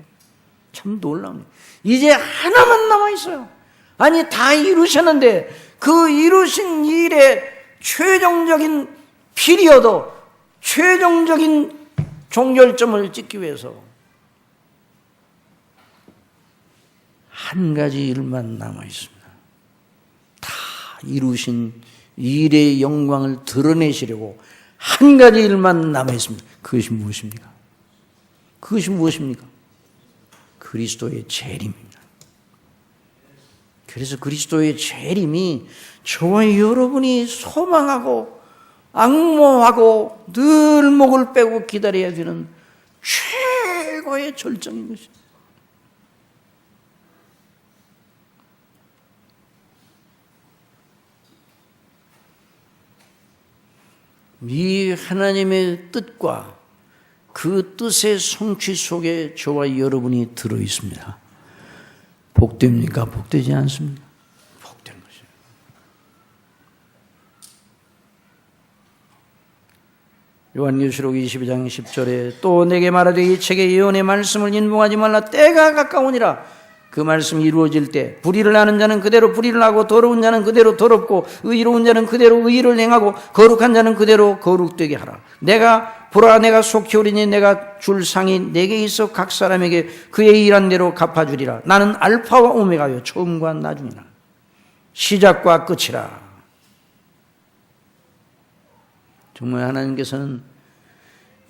참 놀랍니다. 이제 하나만 남아있어요. 아니 다 이루셨는데 그 이루신 일의 최종적인 피리어드, 최종적인 종결점을 찍기 위해서 한 가지 일만 남아있습니다. 다 이루신 일의 영광을 드러내시려고 한 가지 일만 남아있습니다. 그것이 무엇입니까? 그것이 무엇입니까? 그리스도의 재림입니다. 그래서 그리스도의 재림이 저와 여러분이 소망하고 악모하고 늘 목을 빼고 기다려야 되는 최고의 절정인 것입니다. 이 하나님의 뜻과 그 뜻의 성취 속에 저와 여러분이 들어 있습니다. 복됩니까? 복되지 않습니까? 복된 것이에요. 요한계시록 22장 10절에 또 내게 말하되 이 책의 예언의 말씀을 인봉하지 말라 때가 가까우니라. 그 말씀이 이루어질 때 불의를 하는 자는 그대로 불의를 하고 더러운 자는 그대로 더럽고 의로운 자는 그대로 의를 행하고 거룩한 자는 그대로 거룩되게 하라. 보라 내가 속히 오리니 내가 줄 상이 내게 있어 각 사람에게 그의 일한 대로 갚아주리라. 나는 알파와 오메가요 처음과 나중이라 시작과 끝이라. 정말 하나님께서는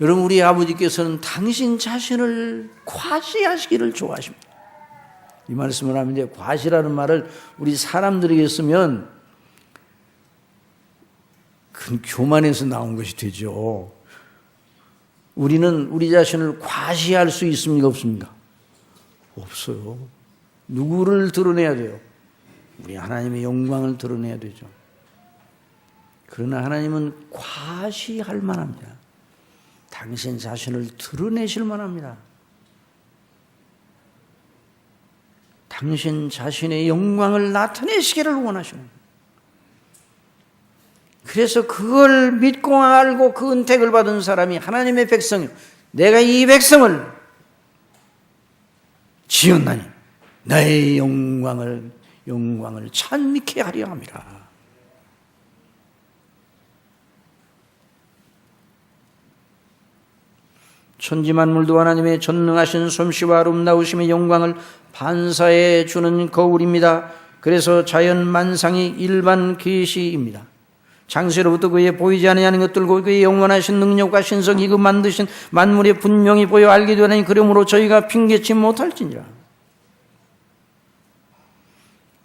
여러분 우리 아버지께서는 당신 자신을 과시하시기를 좋아하십니다. 이 말씀을 하면 이제 과시라는 말을 우리 사람들에게 쓰면 그 교만에서 나온 것이 되죠. 우리는 우리 자신을 과시할 수 있습니까? 없습니까? 없어요. 누구를 드러내야 돼요? 우리 하나님의 영광을 드러내야 되죠. 그러나 하나님은 과시할 만합니다. 당신 자신을 드러내실 만합니다. 당신 자신의 영광을 나타내시기를 원하시는 거예요. 그래서 그걸 믿고 알고 그 은택을 받은 사람이 하나님의 백성이요, 내가 이 백성을 지었나니 나의 영광을 찬미케 하려 함이라. 천지만물도 하나님의 전능하신 솜씨와 아름다우심의 영광을 반사해 주는 거울입니다. 그래서 자연 만상이 일반 계시입니다. 창세로부터 그의 보이지 아니하는 것들과 그의 영원하신 능력과 신성이 그 만드신 만물에 분명히 보여 알게 되나니 그러므로 저희가 핑계치 못할지니라.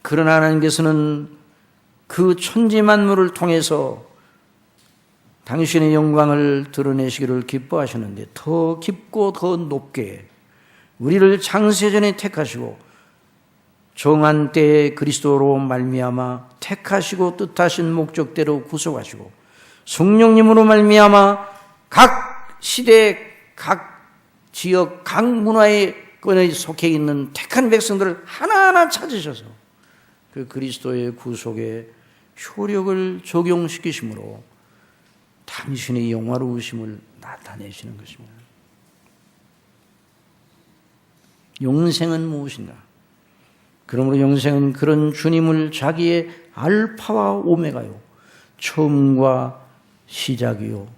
그러나 하나님께서는 그 천지만물을 통해서 당신의 영광을 드러내시기를 기뻐하셨는데 더 깊고 더 높게 우리를 창세전에 택하시고 정한 때에 그리스도로 말미암아 택하시고 뜻하신 목적대로 구속하시고 성령님으로 말미암아 각 시대, 각 지역, 각 문화에 속해 있는 택한 백성들을 하나하나 찾으셔서 그 그리스도의 구속에 효력을 적용시키심으로 당신의 영화로우심을 나타내시는 것입니다. 영생은 무엇인가? 그러므로 영생은 그런 주님을 자기의 알파와 오메가요, 처음과 시작이요,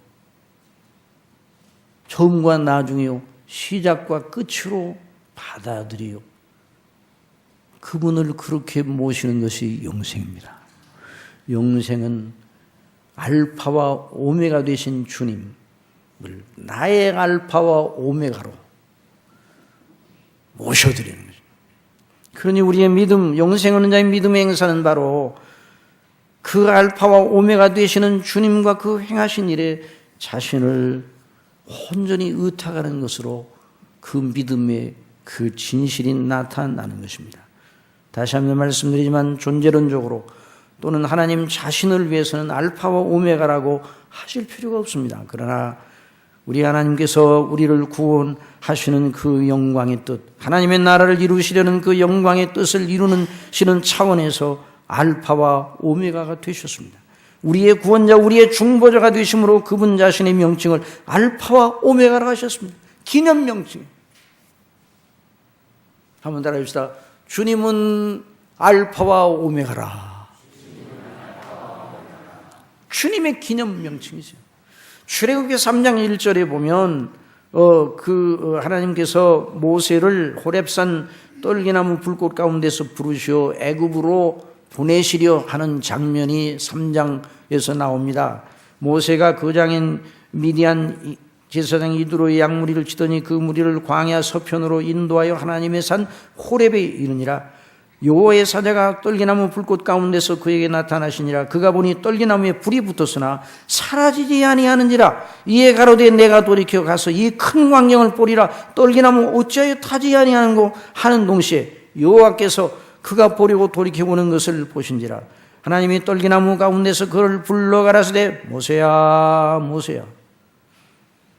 처음과 나중이요, 시작과 끝으로 받아들이요, 그분을 그렇게 모시는 것이 영생입니다. 영생은 알파와 오메가 되신 주님을 나의 알파와 오메가로 모셔드리는 거죠. 그러니 우리의 믿음, 영생 얻는 자의 믿음의 행사는 바로 그 알파와 오메가 되시는 주님과 그 행하신 일에 자신을 온전히 의탁하는 것으로 그 믿음의 그 진실이 나타나는 것입니다. 다시 한번 말씀드리지만 존재론적으로 또는 하나님 자신을 위해서는 알파와 오메가라고 하실 필요가 없습니다. 그러나 우리 하나님께서 우리를 구원하시는 그 영광의 뜻, 하나님의 나라를 이루시려는 그 영광의 뜻을 이루는 차원에서 알파와 오메가가 되셨습니다. 우리의 구원자, 우리의 중보자가 되심으로 그분 자신의 명칭을 알파와 오메가라고 하셨습니다. 기념 명칭. 한번 따라합시다. 주님은 알파와 오메가라. 주님의 기념 명칭이죠. 출애굽기 3장 1절에 보면 하나님께서 모세를 호렙산 떨기나무 불꽃 가운데서 부르시어 애굽으로 보내시려 하는 장면이 3장에서 나옵니다. 모세가 거장인 미디안 제사장 이드로의 양무리를 치더니 그 무리를 광야 서편으로 인도하여 하나님의 산 호렙에 이르니라. 여호와의 사자가 떨기나무 불꽃 가운데서 그에게 나타나시니라. 그가 보니 떨기나무에 불이 붙었으나 사라지지 아니하는지라. 이에 가로되 내가 돌이켜 가서 이 큰 광경을 보리라. 떨기나무 어찌하여 타지 아니하는고 하는 동시에 여호와께서 그가 보려고 돌이켜보는 것을 보신지라. 하나님이 떨기나무 가운데서 그를 불러 가라사대 모세야 모세야.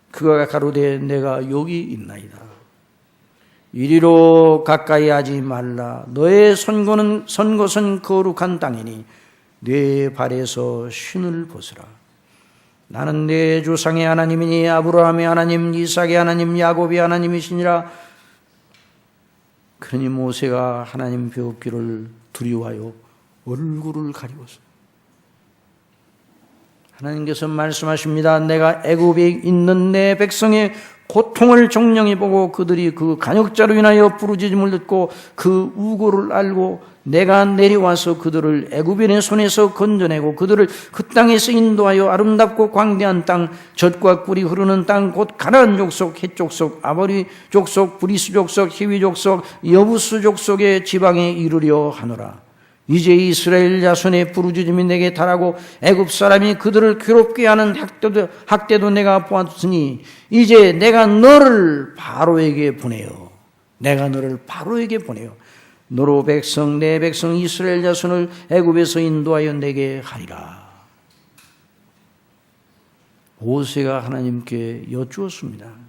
그가 가로되 내가 여기 있나이다. 이리로 가까이 하지 말라. 너의 선곳은 거룩한 땅이니 내 발에서 신을 벗으라. 나는 내 조상의 하나님이니 아브라함의 하나님, 이삭의 하나님, 야곱의 하나님이시니라. 그러니 모세가 하나님 배웠기를 두려워하여 얼굴을 가리웠어. 하나님께서 말씀하십니다. 내가 애굽에 있는 내 백성의 고통을 정령히 보고 그들이 그 간역자로 인하여 부르짖음을 듣고 그 우고를 알고 내가 내려와서 그들을 애굽인의 손에서 건져내고 그들을 그 땅에서 인도하여 아름답고 광대한 땅, 젖과 꿀이 흐르는 땅, 곧 가나안 족속, 헷 족속, 아모리 족속, 브리스 족속, 히위 족속, 여부스 족속의 지방에 이르려 하노라. 이제 이스라엘 자손의 부르짖음이 내게 달하고 애굽 사람이 그들을 괴롭게 하는 학대도 내가 보았으니 이제 내가 너를 바로에게 보내요. 내가 너를 바로에게 보내요. 너로 백성 내 백성 이스라엘 자손을 애굽에서 인도하여 내게 하리라. 모세가 하나님께 여쭈었습니다.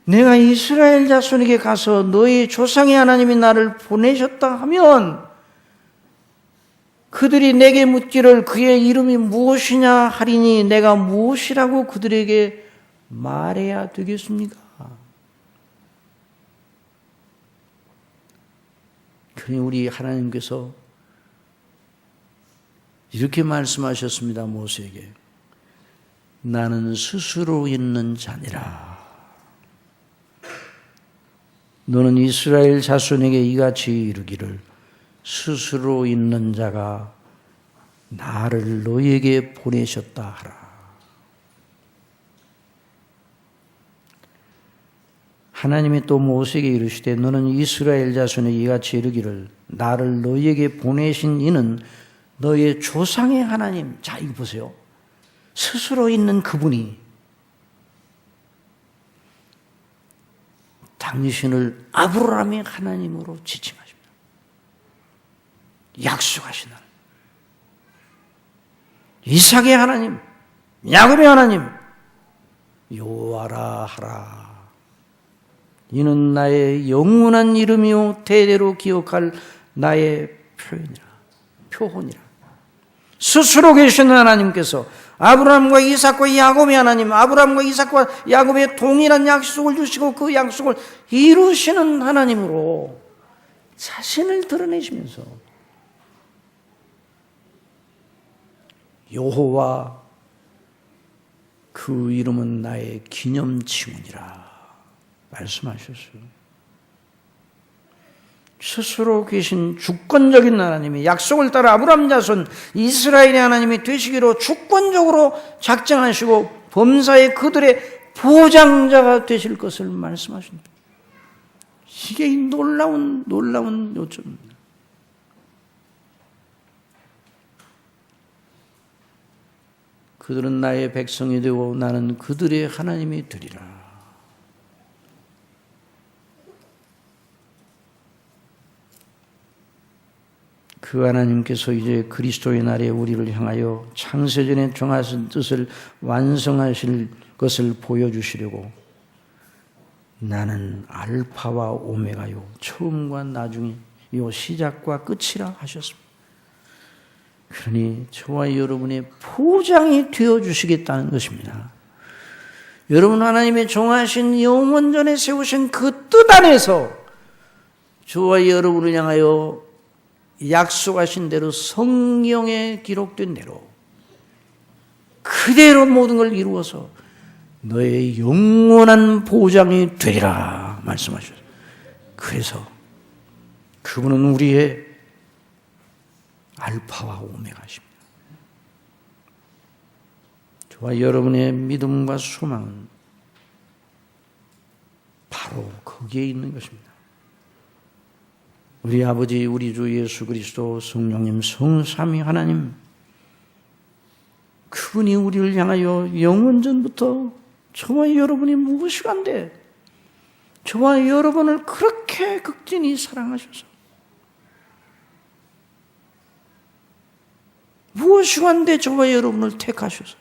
내가 이스라엘 자손에게 가서 너희 조상의 하나님이 나를 보내셨다 하면 그 그들이 내게 묻기를 그의 이름이 무엇이냐 하리니 내가 무엇이라고 그들에게 말해야 되겠습니까? 그러니 우리 하나님께서 이렇게 말씀하셨습니다. 모세에게. 나는 스스로 있는 자니라. 너는 이스라엘 자손에게 이같이 이르기를 스스로 있는 자가 나를 너희에게 보내셨다 하라. 하나님이 또 모세에게 이르시되 너는 이스라엘 자손에게 이같이 이르기를 나를 너희에게 보내신 이는 너희의 조상의 하나님. 자, 이거 보세요. 스스로 있는 그분이 당신을 아브라함의 하나님으로 지칭하십니다. 약속하시는 이삭의 하나님, 야곱의 하나님, 여호와라 하라. 이는 나의 영원한 이름이요 대대로 기억할 나의 표혼이라. 스스로 계시는 하나님께서 아브라함과 이삭과 야곱의 하나님, 아브라함과 이삭과 야곱의 동일한 약속을 주시고 그 약속을 이루시는 하나님으로 자신을 드러내시면서 여호와 그 이름은 나의 기념칭훈이라 말씀하셨어요. 스스로 계신 주권적인 하나님이 약속을 따라 아브라함 자손 이스라엘의 하나님이 되시기로 주권적으로 작정하시고 범사에 그들의 보장자가 되실 것을 말씀하십니다. 이게 놀라운 요점입니다. 그들은 나의 백성이 되고 나는 그들의 하나님이 되리라. 그 하나님께서 이제 그리스도의 날에 우리를 향하여 창세전에 정하신 뜻을 완성하실 것을 보여주시려고 나는 알파와 오메가요 처음과 나중이요 시작과 끝이라 하셨습니다. 그러니 저와 여러분의 보장이 되어주시겠다는 것입니다. 여러분 하나님의 정하신 영원전에 세우신 그 뜻 안에서 저와 여러분을 향하여 약속하신 대로 성경에 기록된 대로 그대로 모든 걸 이루어서 너의 영원한 보장이 되리라 말씀하셨어요. 그래서 그분은 우리의 알파와 오메가십니다. 저와 여러분의 믿음과 소망은 바로 거기에 있는 것입니다. 우리 아버지, 우리 주 예수 그리스도, 성령님, 성삼위 하나님, 그분이 우리를 향하여 영원전부터 저와 여러분이 무엇이간데 저와 여러분을 그렇게 극진히 사랑하셔서 무엇이간데 저와 여러분을 택하셔서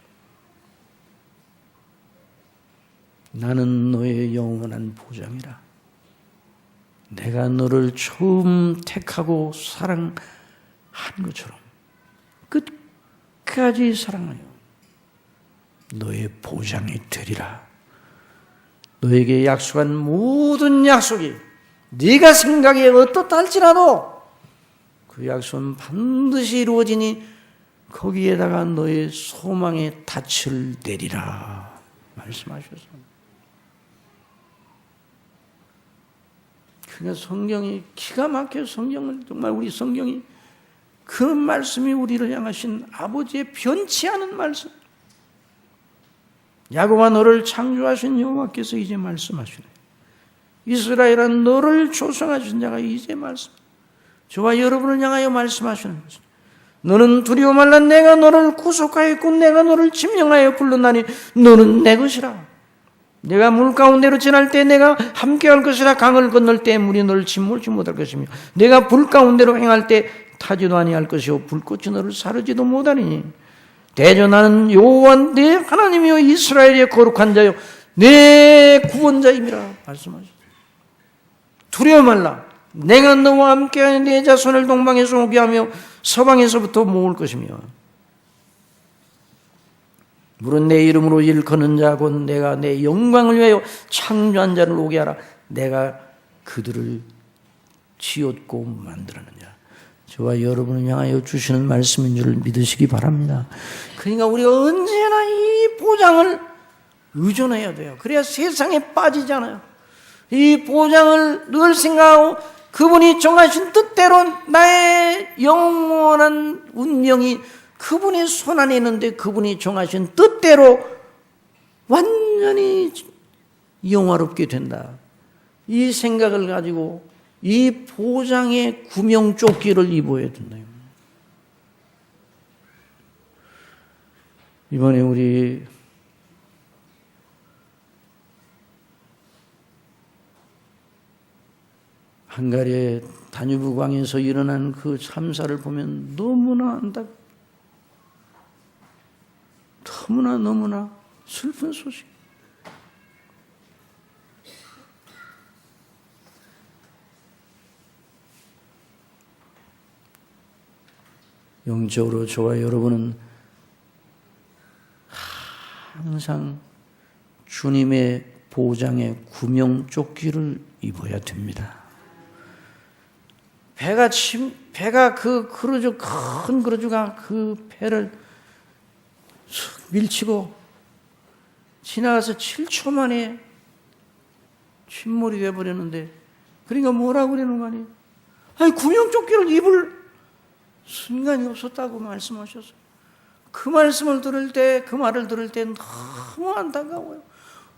나는 너의 영원한 보장이라. 내가 너를 처음 택하고 사랑한 것처럼 끝까지 사랑하여 너의 보장이 되리라. 너에게 약속한 모든 약속이 네가 생각에 어떻다 할지라도 그 약속은 반드시 이루어지니 거기에다가 너의 소망의 닻을 내리라 말씀하셨습니다. 그러니까 성경이 기가 막혀 성경을 정말 우리 성경이 그 말씀이 우리를 향하신 아버지의 변치 않은 말씀. 야곱아 너를 창조하신 여호와께서 이제 말씀하시네. 이스라엘아 너를 조성하신 자가 이제 말씀. 저와 여러분을 향하여 말씀하시는 것입니다. 너는 두려워 말라. 내가 너를 구속하였고 내가 너를 지명하여 불렀나니 너는 내 것이라. 내가 물 가운데로 지날 때 내가 함께할 것이라. 강을 건널 때 물이 너를 침몰치 못할 것이며 내가 불 가운데로 행할 때 타지도 아니할 것이요 불꽃이 너를 사르지도 못하리니 대전하는 여호와 내 하나님이요 이스라엘의 거룩한 자요 내 구원자임이라 말씀하셨어요. 두려워 말라. 내가 너와 함께하여 내 자손을 동방에서 오게 하며 서방에서부터 모을 것이며 물은 내 이름으로 일컫는 자 곧 내가 내 영광을 위하여 창조한 자를 오게 하라. 내가 그들을 지었고 만들었느냐. 저와 여러분을 향하여 주시는 말씀인 줄 믿으시기 바랍니다. 그러니까 우리가 언제나 이 보장을 의존해야 돼요. 그래야 세상에 빠지잖아요. 이 보장을 늘 생각하고 그분이 정하신 뜻대로 나의 영원한 운명이 그분의 손 안에 있는데 그분이 정하신 뜻대로 완전히 영화롭게 된다. 이 생각을 가지고 이 보장의 구명조끼를 입어야 된다. 이번에 우리 한가리의 다뉴브 강에서 일어난 그 참사를 보면 너무나 너무나 슬픈 소식. 영적으로 저와 여러분은 항상 주님의 보장의 구명조끼를 입어야 됩니다. 배가 그 그루즈, 큰 그루즈가 그 배를 밀치고 지나가서 7초 만에 침몰이 되어버렸는데, 그러니까 뭐라고 그러는 거 아니에요? 아니, 구명조끼를 입을 순간이 없었다고 말씀하셨어요. 그 말씀을 들을 때, 그 말을 들을 때 너무 안타까워요.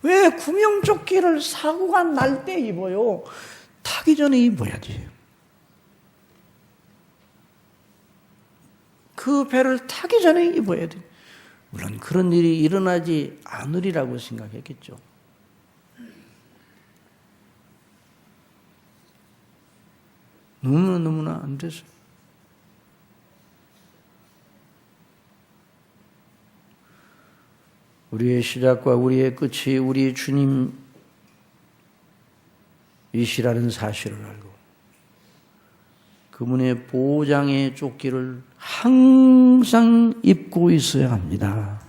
왜 구명조끼를 사고가 날 때 입어요? 타기 전에 입어야지. 그 배를 타기 전에 입어야 돼. 물론 그런 일이 일어나지 않으리라고 생각했겠죠. 너무나 안 됐어요. 우리의 시작과 우리의 끝이 우리 주님이시라는 사실을 알고 그분의 보장의 조끼를 항상 입고 있어야 합니다.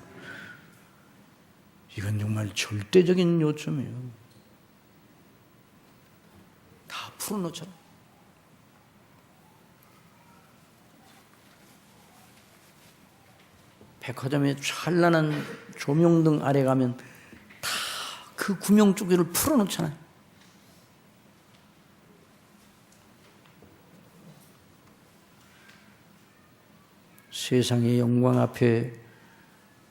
이건 정말 절대적인 요점이에요. 다 풀어놓잖아. 백화점에 찬란한 조명등 아래 가면 다 그 구명조끼를 풀어놓잖아요. 세상의 영광 앞에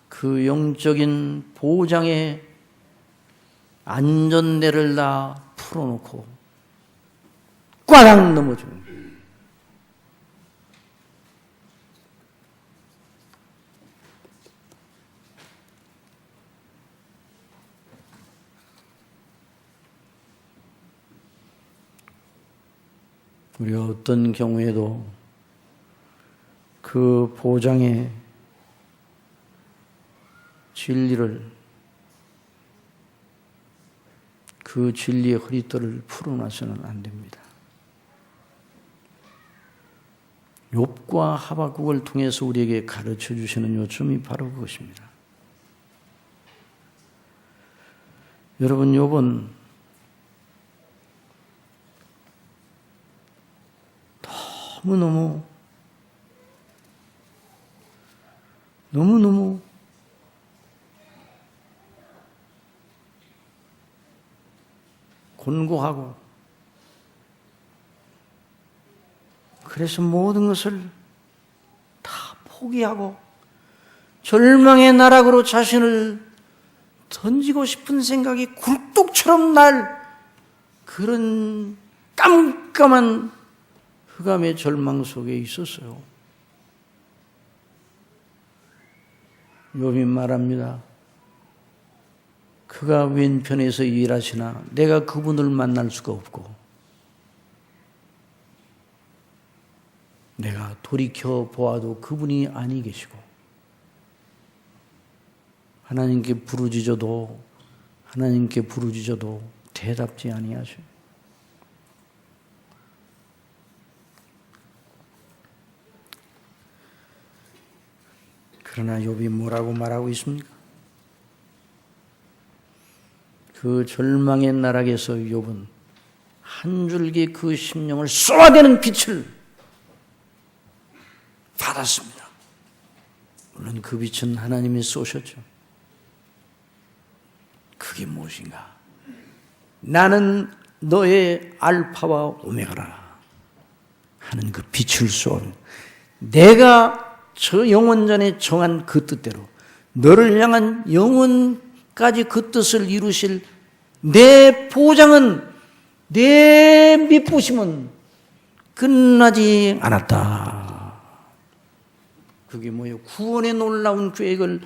그 영적인 보장의 안전대를 다 풀어놓고 꽈당 넘어지는 거예요. 우리가 어떤 경우에도 그 보장의 진리를, 그 진리의 허리띠를 풀어놔서는 안 됩니다. 욥과 하박국을 통해서 우리에게 가르쳐 주시는 요점이 바로 그것입니다. 여러분, 욥은 너무너무 곤고하고, 그래서 모든 것을 다 포기하고 절망의 나락으로 자신을 던지고 싶은 생각이 굴뚝처럼 날 그런 깜깜한 흑암의 절망 속에 있었어요. 욥이 말합니다. 그가 왼편에서 일하시나 내가 그분을 만날 수가 없고 내가 돌이켜 보아도 그분이 아니 계시고 하나님께 부르짖어도 대답지 아니하셔요. 그러나 욥이 뭐라고 말하고 있습니까? 그 절망의 나락에서 욥은 한 줄기 그 심령을 쏘아대는 빛을 받았습니다. 물론 그 빛은 하나님이 쏘셨죠. 그게 무엇인가? 나는 너의 알파와 오메가라 하는 그 빛을 쏘는, 내가 저 영원전에 정한 그 뜻대로 너를 향한 영원까지 그 뜻을 이루실 내 보장은, 내 밑부심은 끝나지 않았다. 그게 뭐예요? 구원의 놀라운 계획을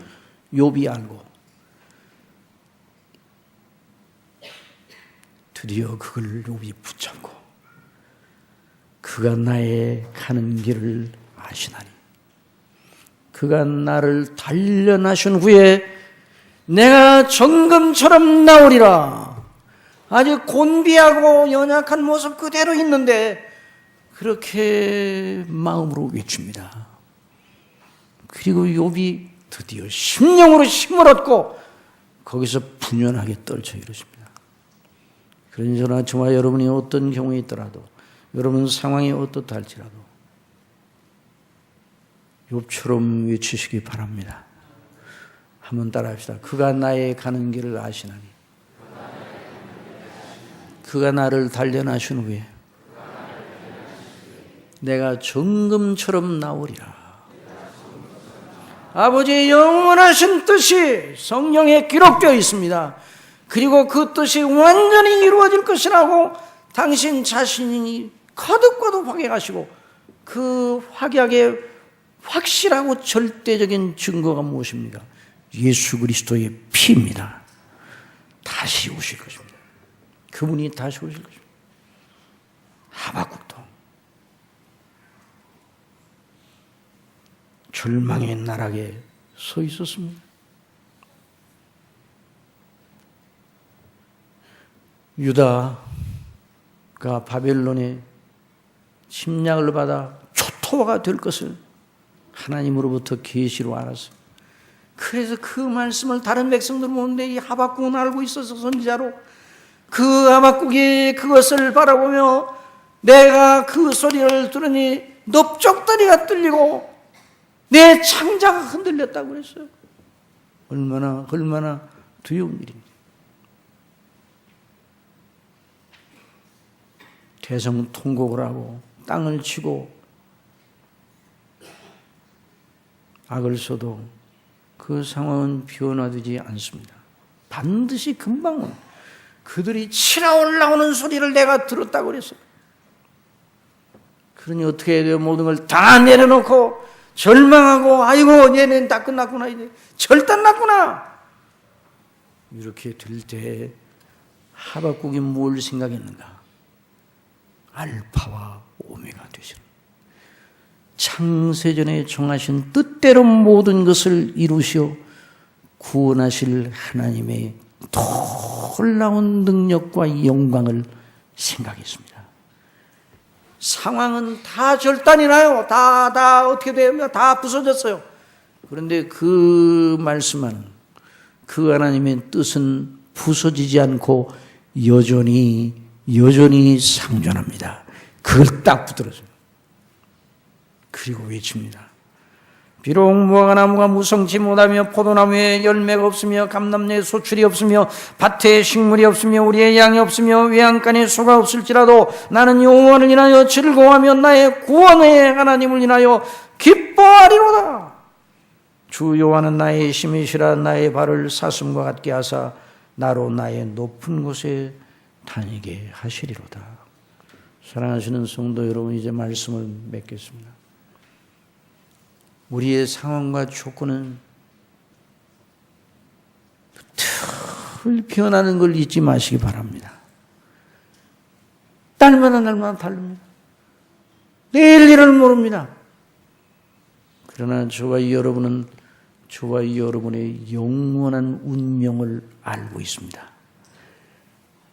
욥이 알고 드디어 그걸 욥이 붙잡고 그가 나의 가는 길을 아시나니 그가 나를 단련하신 후에 내가 정금처럼 나오리라. 아주 곤비하고 연약한 모습 그대로 있는데 그렇게 마음으로 외칩니다. 그리고 욥이 드디어 심령으로 힘을 얻고 거기서 분연하게 떨쳐 이르십니다. 그러나 저와 여러분이 어떤 경우에 있더라도, 여러분 상황이 어떻다 할지라도 욥처럼 외치시기 바랍니다. 한번 따라합시다. 그가 나의 가는 길을 아시나니 그가 나를 단련하신 후에 내가 정금처럼 나오리라. 아버지의 영원하신 뜻이 성경에 기록되어 있습니다. 그리고 그 뜻이 완전히 이루어질 것이라고 당신 자신이 거듭거듭 확약하시고, 그 확약의 확실하고 절대적인 증거가 무엇입니까? 예수 그리스도의 피입니다. 다시 오실 것입니다. 그분이 다시 오실 것입니다. 하박국도 절망의 나락에 서 있었습니다. 유다가 바벨론의 침략을 받아 초토화가 될 것을 하나님으로부터 계시로 알았어요. 그래서 그 말씀을 다른 백성들 보는데 이 하박국은 알고 있어서 선지자로 그 하박국이 그것을 바라보며 내가 그 소리를 들으니 넓적다리가 뚫리고 내 창자가 흔들렸다고 그랬어요. 얼마나 두려운 일입니다. 대성통곡을 하고 땅을 치고 악을 써도 그 상황은 변화되지 않습니다. 반드시 금방은 그들이 치러 올라오는 소리를 내가 들었다고 그랬어요. 그러니 어떻게 해야 돼요? 모든 걸 다 내려놓고 절망하고 아이고 얘는 다 끝났구나, 이제 절단 났구나, 이렇게 될 때 하박국이 뭘 생각했는가? 알파와 오메가 되시는, 창세전에 정하신 뜻대로 모든 것을 이루시어 구원하실 하나님의 놀라운 능력과 영광을 생각했습니다. 상황은 다 절단이 나요. 다 어떻게 됩니까? 다 부서졌어요. 그런데 그 말씀하는 그 하나님의 뜻은 부서지지 않고 여전히 상존합니다. 그걸 딱 붙들어줘요. 그리고 외칩니다. 비록 무화과나무가 무성치 못하며 포도나무에 열매가 없으며 감람나무에 소출이 없으며 밭에 식물이 없으며 우리의 양이 없으며 외양간에 소가 없을지라도 나는 여호와를 인하여 즐거워하며 나의 구원의 하나님을 인하여 기뻐하리로다. 주 여호와는 나의 힘이시라. 나의 발을 사슴과 같게 하사 나로 나의 높은 곳에 다니게 하시리로다. 사랑하시는 성도 여러분, 이제 말씀을 맺겠습니다. 우리의 상황과 조건은 늘 변하는 걸 잊지 마시기 바랍니다. 날마다 다릅니다. 내일 일을 모릅니다. 그러나 저와 여러분은 저와 여러분의 영원한 운명을 알고 있습니다.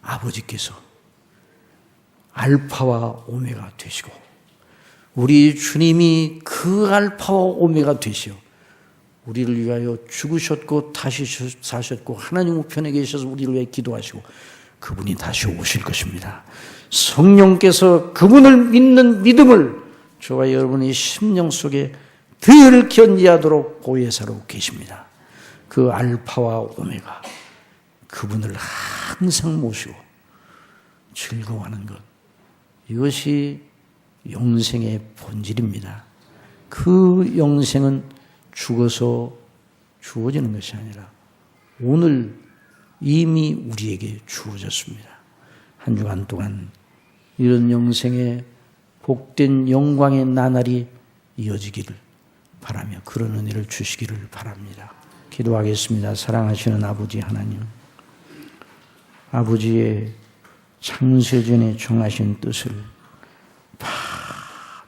아버지께서 알파와 오메가 되시고 우리 주님이 그 알파와 오메가 되시어 우리를 위하여 죽으셨고 다시 사셨고 하나님 우편에 계셔서 우리를 위해 기도하시고 그분이 다시 오실 것입니다. 성령께서 그분을 믿는 믿음을 저와 여러분의 심령 속에 늘 견지하도록 보혜사로 계십니다. 그 알파와 오메가 그분을 항상 모시고 즐거워하는 것, 이것이 영생의 본질입니다. 그 영생은 죽어서 주어지는 것이 아니라 오늘 이미 우리에게 주어졌습니다. 한 주간 동안 이런 영생의 복된 영광의 나날이 이어지기를 바라며 그런 은혜를 주시기를 바랍니다. 기도하겠습니다. 사랑하시는 아버지 하나님, 아버지의 창세전에 정하신 뜻을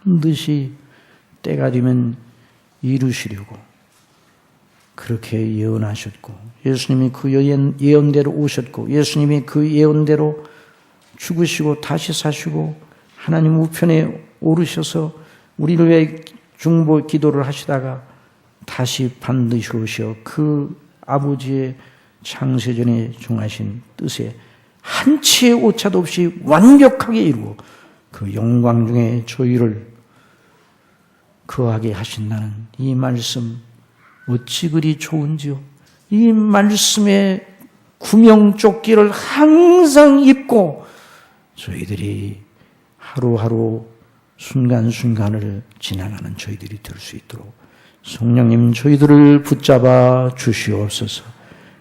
반드시 때가 되면 이루시려고 그렇게 예언하셨고, 예수님이 그 예언대로 오셨고, 예수님이 그 예언대로 죽으시고 다시 사시고 하나님 우편에 오르셔서 우리를 위해 중보 기도를 하시다가 다시 반드시 오셔 그 아버지의 창세전에 정하신 뜻에 한치의 오차도 없이 완벽하게 이루어 그 영광 중에 저희를 거하게 하신다는 이 말씀 어찌 그리 좋은지요. 이 말씀의 구명조끼를 항상 입고 저희들이 하루하루 순간순간을 지나가는 저희들이 될 수 있도록 성령님 저희들을 붙잡아 주시옵소서.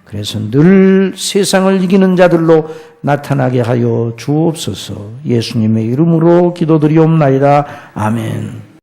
그래서 늘 세상을 이기는 자들로 나타나게 하여 주옵소서. 예수님의 이름으로 기도드리옵나이다. 아멘.